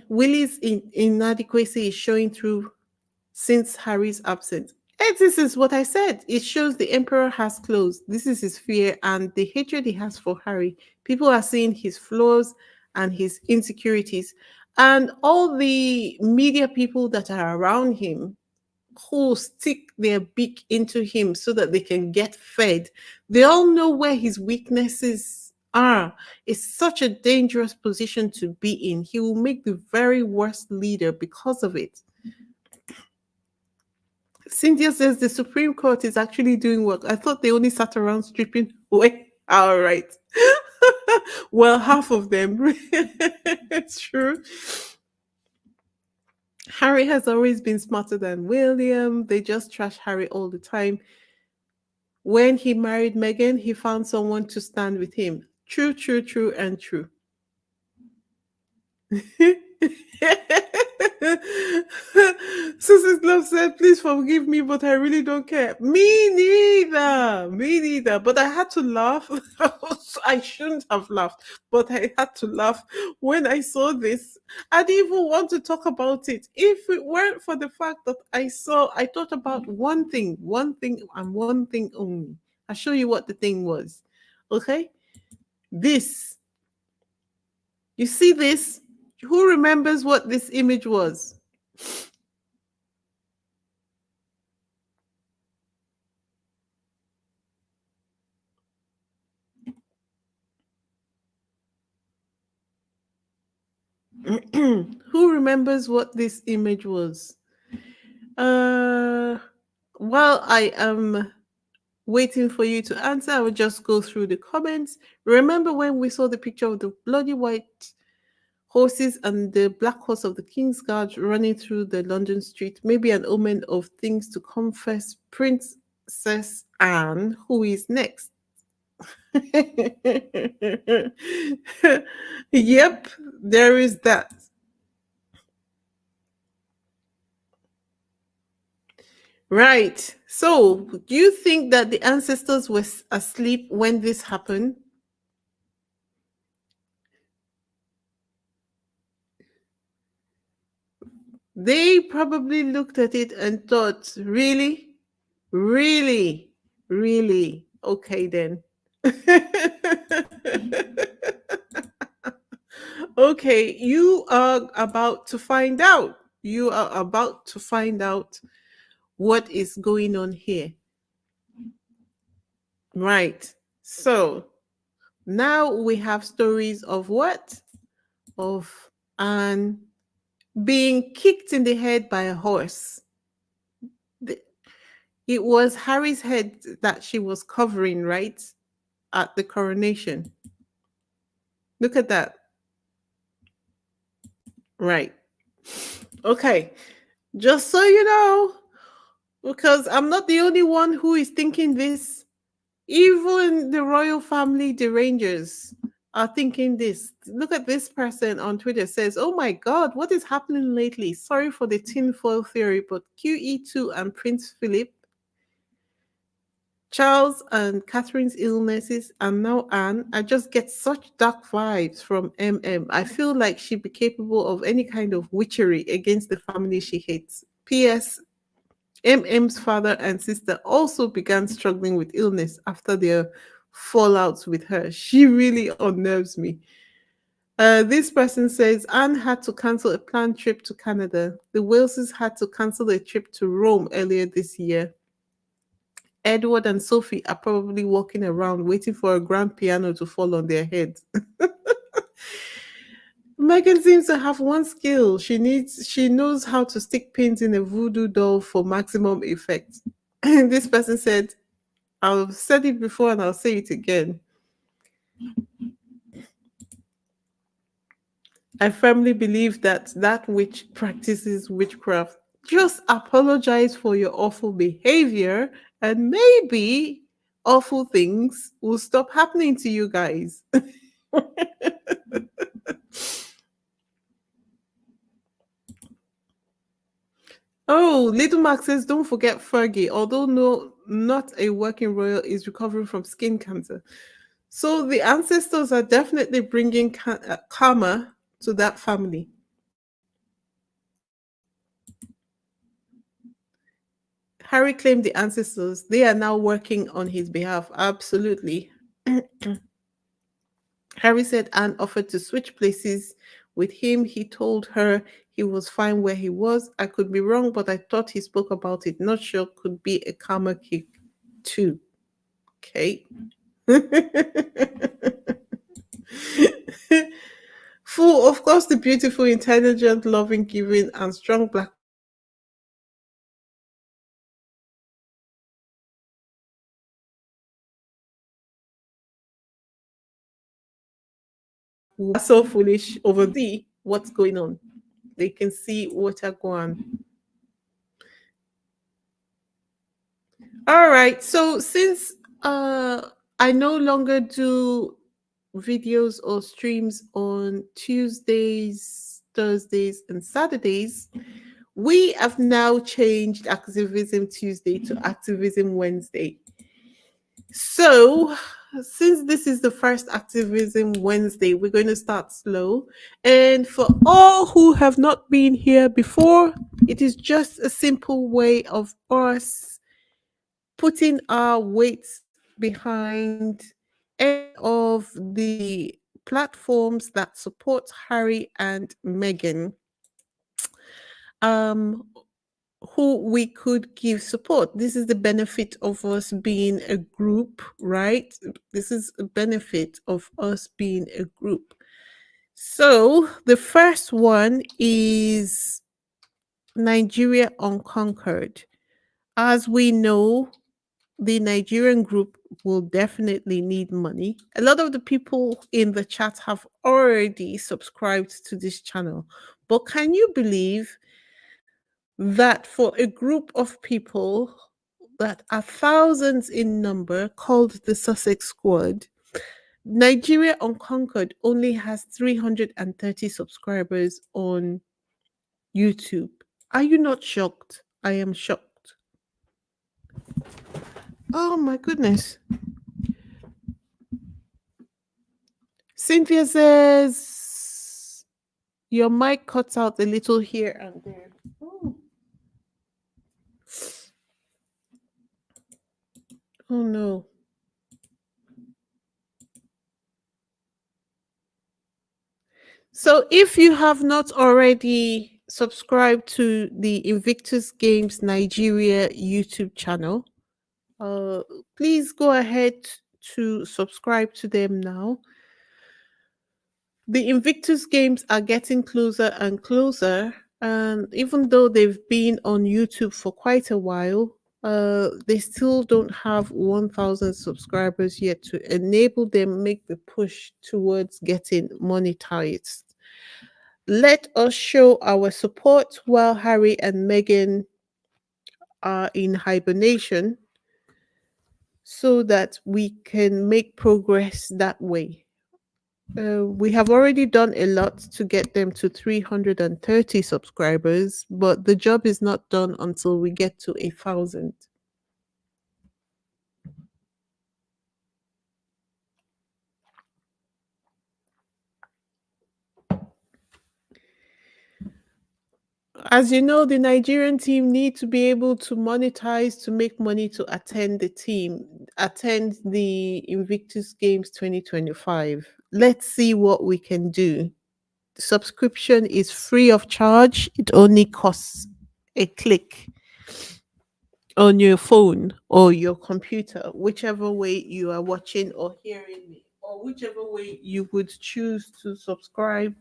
A: Willie's inadequacy is showing through since Harry's absence. This is what I said. It shows the emperor has closed. This is his fear and the hatred he has for Harry. People are seeing his flaws and his insecurities. And all the media people that are around him who stick their beak into him so that they can get fed, they all know where his weaknesses are. It's such a dangerous position to be in. He will make the very worst leader because of it. Cynthia says the Supreme Court is actually doing work. I thought they only sat around stripping away. All right. Well, half of them. It's true. Harry has always been smarter than William. They just trash Harry all the time. When he married Meghan, he found someone to stand with him. True, true, true, and true. Susan's love said, please forgive me, but I really don't care. Me neither. Me neither. But I had to laugh. I shouldn't have laughed, but I had to laugh when I saw this. I didn't even want to talk about it. If it weren't for the fact that I thought about one thing, and one thing only. I'll show you what the thing was. Okay? This. You see this? Who remembers what this image was? Who remembers what this image was? While I am waiting for you to answer. I will just go through the comments. Remember when we saw the picture of the bloody white horses and the black horse of the King's Guard running through the London street? Maybe an omen of things to come first. Princess Anne, who is next? Yep, there is that. Right. So, do you think that the ancestors were asleep when this happened? They probably looked at it and thought, really? Really? Really? Okay, then. Okay, you are about to find out. You are about to find out what is going on here. Right. So now we have stories of what? Of Anne being kicked in the head by a horse. The- It was Harry's head that she was covering, right? At the coronation. Look at that. Right. Okay. Just so you know, because I'm not the only one who is thinking this. Even the royal family derangers are thinking this. Look at this person on Twitter says, "Oh my God, what is happening lately? Sorry for the tinfoil theory, but QE2 and Prince Philip, Charles and Catherine's illnesses, and now Anne, I just get such dark vibes from MM. I feel like she'd be capable of any kind of witchery against the family she hates. P.S. MM's father and sister also began struggling with illness after their fallouts with her. She really unnerves me." This person says Anne had to cancel a planned trip to Canada. The Waleses had to cancel a trip to Rome earlier this year. Edward and Sophie are probably walking around waiting for a grand piano to fall on their heads. Megan seems to have one skill. She knows how to stick pins in a voodoo doll for maximum effect. And this person said, I've said it before and I'll say it again. I firmly believe that that which practices witchcraft, just apologize for your awful behavior and maybe awful things will stop happening to you guys. Oh, Little Max says, don't forget Fergie. Although no, not a working royal, is recovering from skin cancer. So the ancestors are definitely bringing karma to that family. Harry claimed the ancestors. They are now working on his behalf. Absolutely. Harry said Anne offered to switch places with him. He told her he was fine where he was. I could be wrong, but I thought he spoke about it. Not sure, could be a karma kick too. Okay. Full, of course, the beautiful, intelligent, loving, giving, and strong black woman are so foolish over the what's going on. They can see water go on. All right. So since I no longer do videos or streams on Tuesdays, Thursdays, and Saturdays, we have now changed Activism Tuesday to Activism Wednesday. So, since this is the first Activism Wednesday, we're going to start slow. And for all who have not been here before, it is just a simple way of us putting our weight behind any of the platforms that support Harry and Meghan, um, who we could give support. This is the benefit of us being a group, right? This is a benefit of us being a group. So the first one is Nigeria Unconquered. As we know, the Nigerian group will definitely need money. A lot of the people in the chat have already subscribed to this channel. But can you believe that for a group of people that are thousands in number called the Sussex Squad, Nigeria Unconquered only has 330 subscribers on YouTube? Are you not shocked? I am shocked. Oh my goodness. Cynthia says your mic cuts out a little here and there. Oh, oh no. So if you have not already subscribed to the Invictus Games Nigeria YouTube channel, uh, please go ahead to subscribe to them now. The Invictus Games are getting closer and closer, and even though they've been on YouTube for quite a while, they still don't have 1,000 subscribers yet to enable them make the push towards getting monetized. Let us show our support while Harry and Meghan are in hibernation so that we can make progress that way. We have already done a lot to get them to 330 subscribers, but the job is not done until we get to 1,000. As you know, the Nigerian team need to be able to monetize to make money to attend the Invictus Games 2025. Let's see what we can do. The subscription is free of charge. It only costs a click on your phone or your computer, whichever way you are watching or hearing me, or whichever way you would choose to subscribe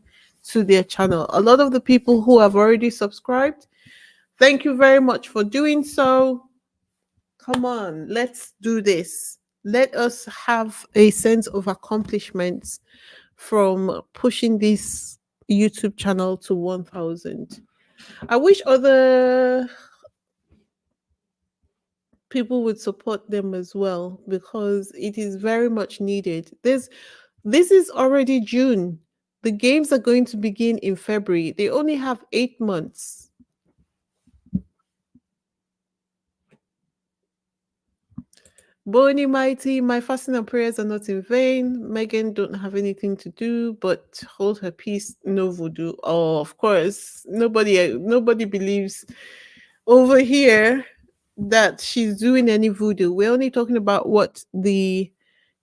A: to their channel. A lot of the people who have already subscribed, thank you very much for doing so. Come on, let's do this. Let us have a sense of accomplishment from pushing this YouTube channel to 1,000. I wish other people would support them as well because it is very much needed. This is already June. The games are going to begin in February. They only have 8 months. Bonnie Mighty, my fasting and prayers are not in vain. Megan don't have anything to do but hold her peace, no voodoo. Oh, of course. Nobody believes over here that she's doing any voodoo. We're only talking about what the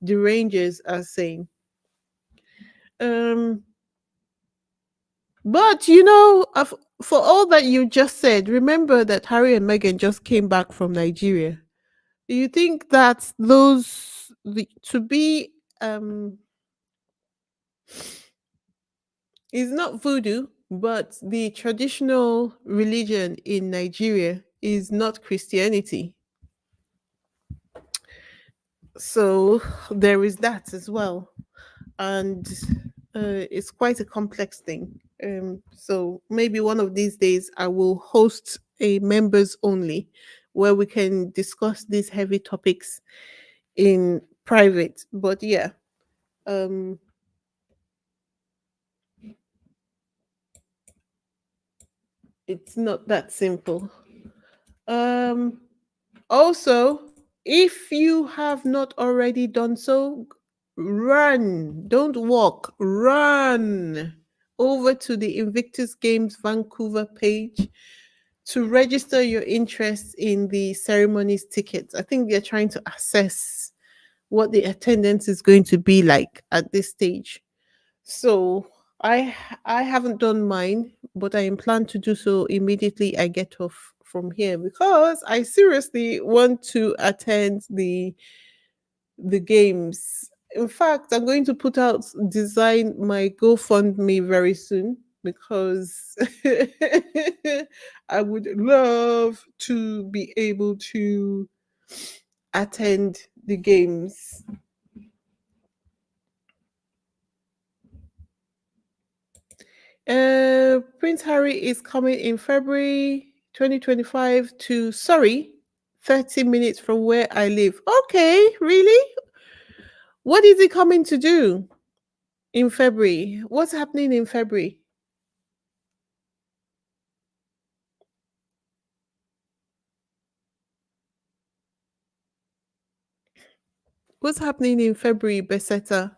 A: Rangers are saying. Um, but for all that you just said, remember that Harry and Meghan just came back from Nigeria. Do you think that to be is not voodoo, but the traditional religion in Nigeria is not Christianity? So there is that as well. And it's quite a complex thing. So maybe one of these days I will host a members only where we can discuss these heavy topics in private. But yeah, um, it's not that simple. Um, Also, if you have not already done so, run. Don't walk, run over to the Invictus Games Vancouver page to register your interest in the ceremonies tickets. I think they're trying to assess what the attendance is going to be like at this stage. So I haven't done mine, but I am planned to do so immediately I get off from here because I seriously want to attend the games. In fact, I'm going to put out design my GoFundMe very soon because I would love to be able to attend the games. Prince Harry is coming in February 2025 to Surrey, 30 minutes from where I live. Okay, really? What is he coming to do in February? What's happening in February? What's happening in February, Besetta?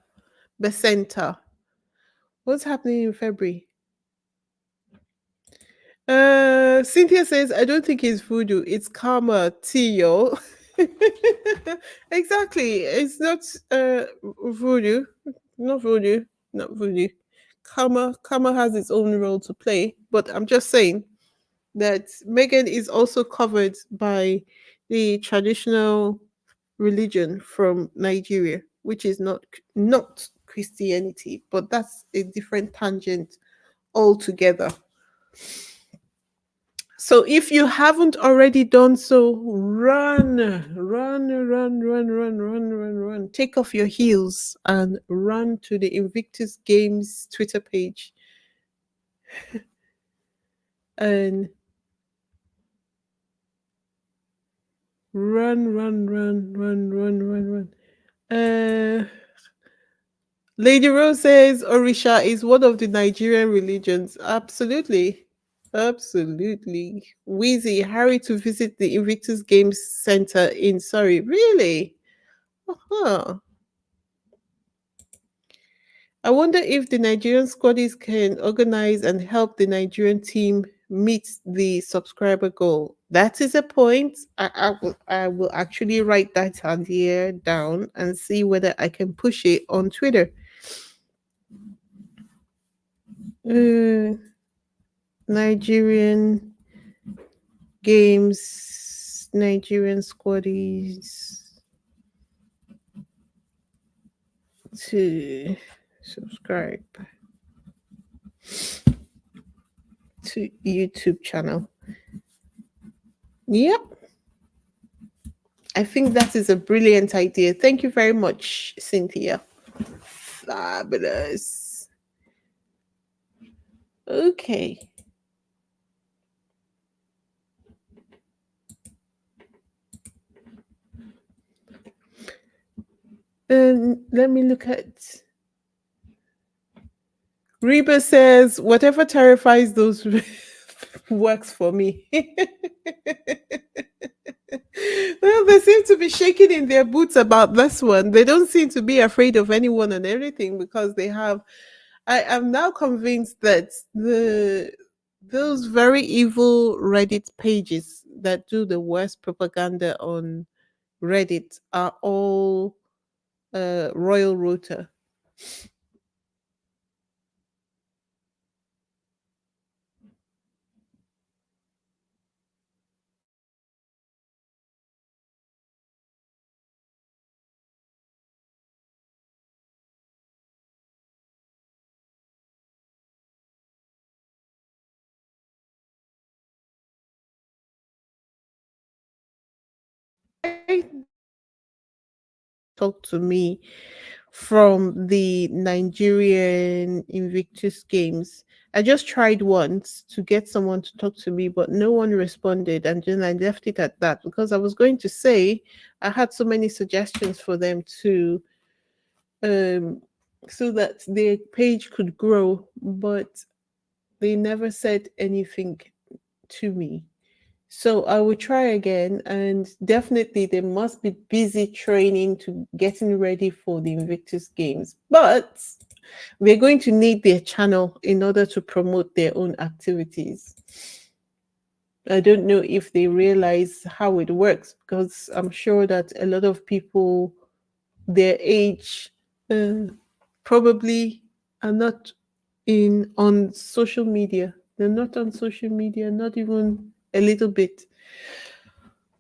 A: Besenta? What's happening in February? Cynthia says, I don't think it's voodoo, it's karma, Tio. Exactly. It's not voodoo. Not voodoo. Not voodoo. Karma has its own role to play. But I'm just saying that Megan is also covered by the traditional religion from Nigeria, which is not Christianity, but that's a different tangent altogether. So if you haven't already done so, run. Take off your heels and run to the Invictus Games Twitter page and run. Lady Rose says Orisha is one of the Nigerian religions. Absolutely. Absolutely. Wheezy, Harry to visit the Invictus Games Center in Surrey. Really? Uh-huh. I wonder if the Nigerian squaddies can organize and help the Nigerian team meet the subscriber goal. That is a point. I will actually write that idea down and see whether I can push it on Twitter. Uh, Nigerian games, Nigerian squaddies to subscribe to YouTube channel. Yep. I think that is a brilliant idea. Thank you very much, Cynthia. Fabulous. Okay. Let me look at. Reba says, whatever terrifies those works for me. Well, they seem to be shaking in their boots about this one. They don't seem to be afraid of anyone and everything because they have. I am now convinced that those very evil Reddit pages that do the worst propaganda on Reddit are all Royal Rota. Talk to me from the Nigerian Invictus Games. I just tried once to get someone to talk to me, but no one responded. And then I left it at that because I was going to say I had so many suggestions for them to, um, so that their page could grow, but they never said anything to me. So I will try again, and definitely they must be busy training to getting ready for the Invictus Games. But we're going to need their channel in order to promote their own activities. I don't know if they realize how it works because I'm sure that a lot of people their age uh, probably are not in on social media. They're not on social media, not even a little bit.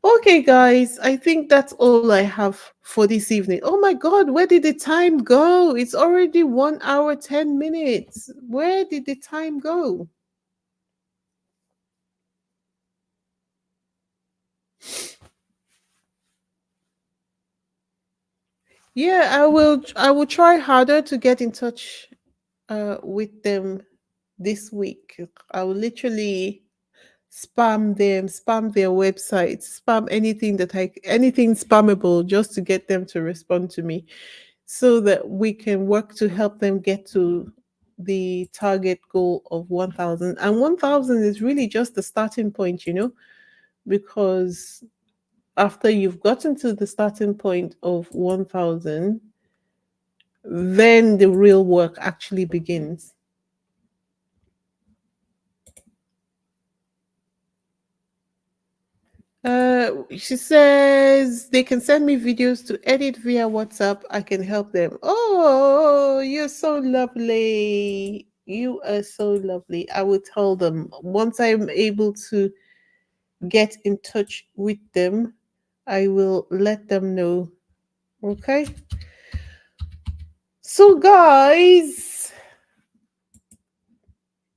A: Okay, guys, I think that's all I have for this evening. Oh my God, where did the time go? It's already 1 hour, 10 minutes. Where did the time go? Yeah, I will try harder to get in touch with them this week. I will literally spam them, spam their websites, spam anything spammable just to get them to respond to me so that we can work to help them get to the target goal of 1000. And 1000 is really just the starting point, because after you've gotten to the starting point of 1000, then the real work actually begins. She says they can send me videos to edit via WhatsApp. I can help them. Oh, you're so lovely. You are so lovely. I will tell them once I'm able to get in touch with them, I will let them know. Okay. So, guys,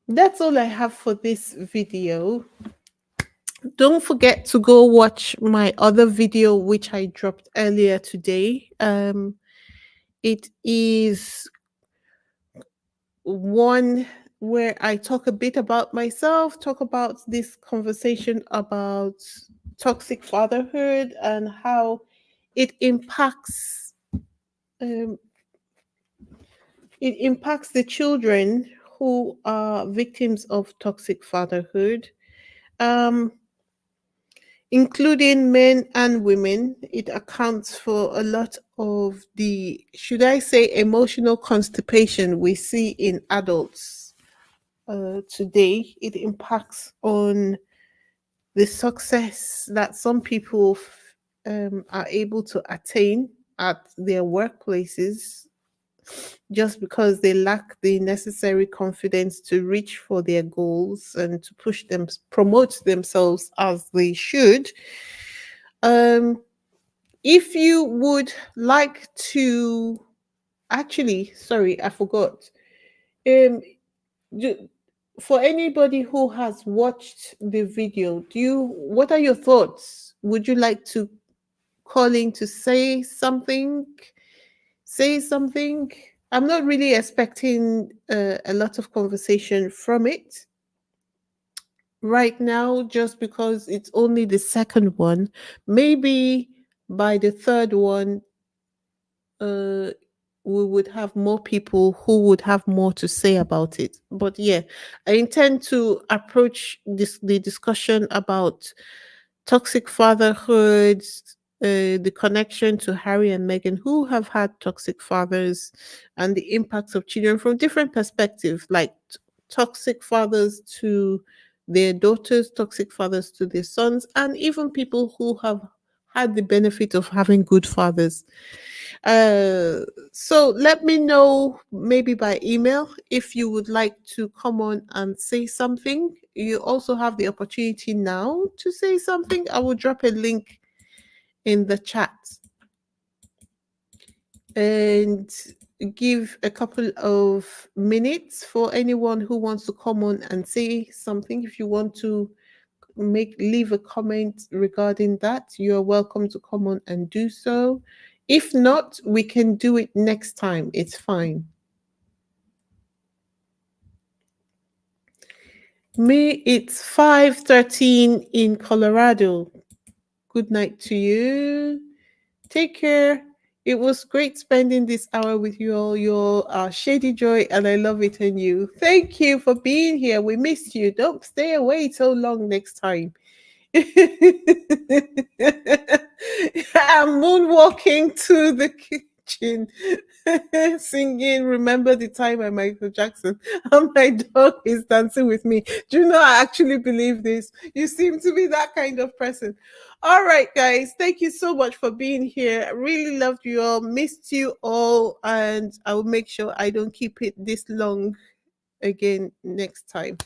A: that's all I have for this video. Don't forget to go watch my other video, which I dropped earlier today. It is one where I talk a bit about myself, talk about this conversation about toxic fatherhood and how it impacts um, the children who are victims of toxic fatherhood. Um, Including men and women. It accounts for a lot of the, should I say, emotional constipation we see in adults today. It impacts on the success that some people are able to attain at their workplaces just because they lack the necessary confidence to reach for their goals and to push them, promote themselves as they should. Um, if you would like to, actually, sorry, I forgot. Um, do, for anybody who has watched the video, what are your thoughts? Would you like to call in to say something? Say something. I'm not really expecting a lot of conversation from it right now, just because it's only the second one. Maybe by the third one, uh, we would have more people who would have more to say about it. But yeah, I intend to approach the discussion about toxic fatherhood, the connection to Harry and Meghan, who have had toxic fathers, and the impacts of children from different perspectives, like toxic fathers to their daughters, toxic fathers to their sons, and even people who have had the benefit of having good fathers. uh, so let me know maybe by email if you would like to come on and say something. You also have the opportunity now to say something. I will drop a link in the chat and give a couple of minutes for anyone who wants to come on and say something. If you want to leave a comment regarding that, you're welcome to come on and do so. If not, we can do it next time. It's fine. Me, it's 5:13 in Colorado. Good night to you. Take care. It was great spending this hour with you all. Your shady joy, and I love it in you. Thank you for being here. We missed you. Don't stay away so long next time. I'm moonwalking to the kitchen, singing "Remember the Time" by Michael Jackson, and my dog is dancing with me. Do you know? I actually believe this. You seem to be that kind of person. All right, guys, thank you so much for being here. I really loved you all, missed you all, and I will make sure I don't keep it this long again next time.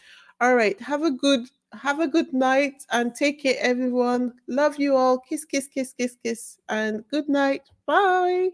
A: All right. Have a good night and take care, everyone. Love you all. Kiss, kiss, kiss, kiss, kiss. And good night. Bye.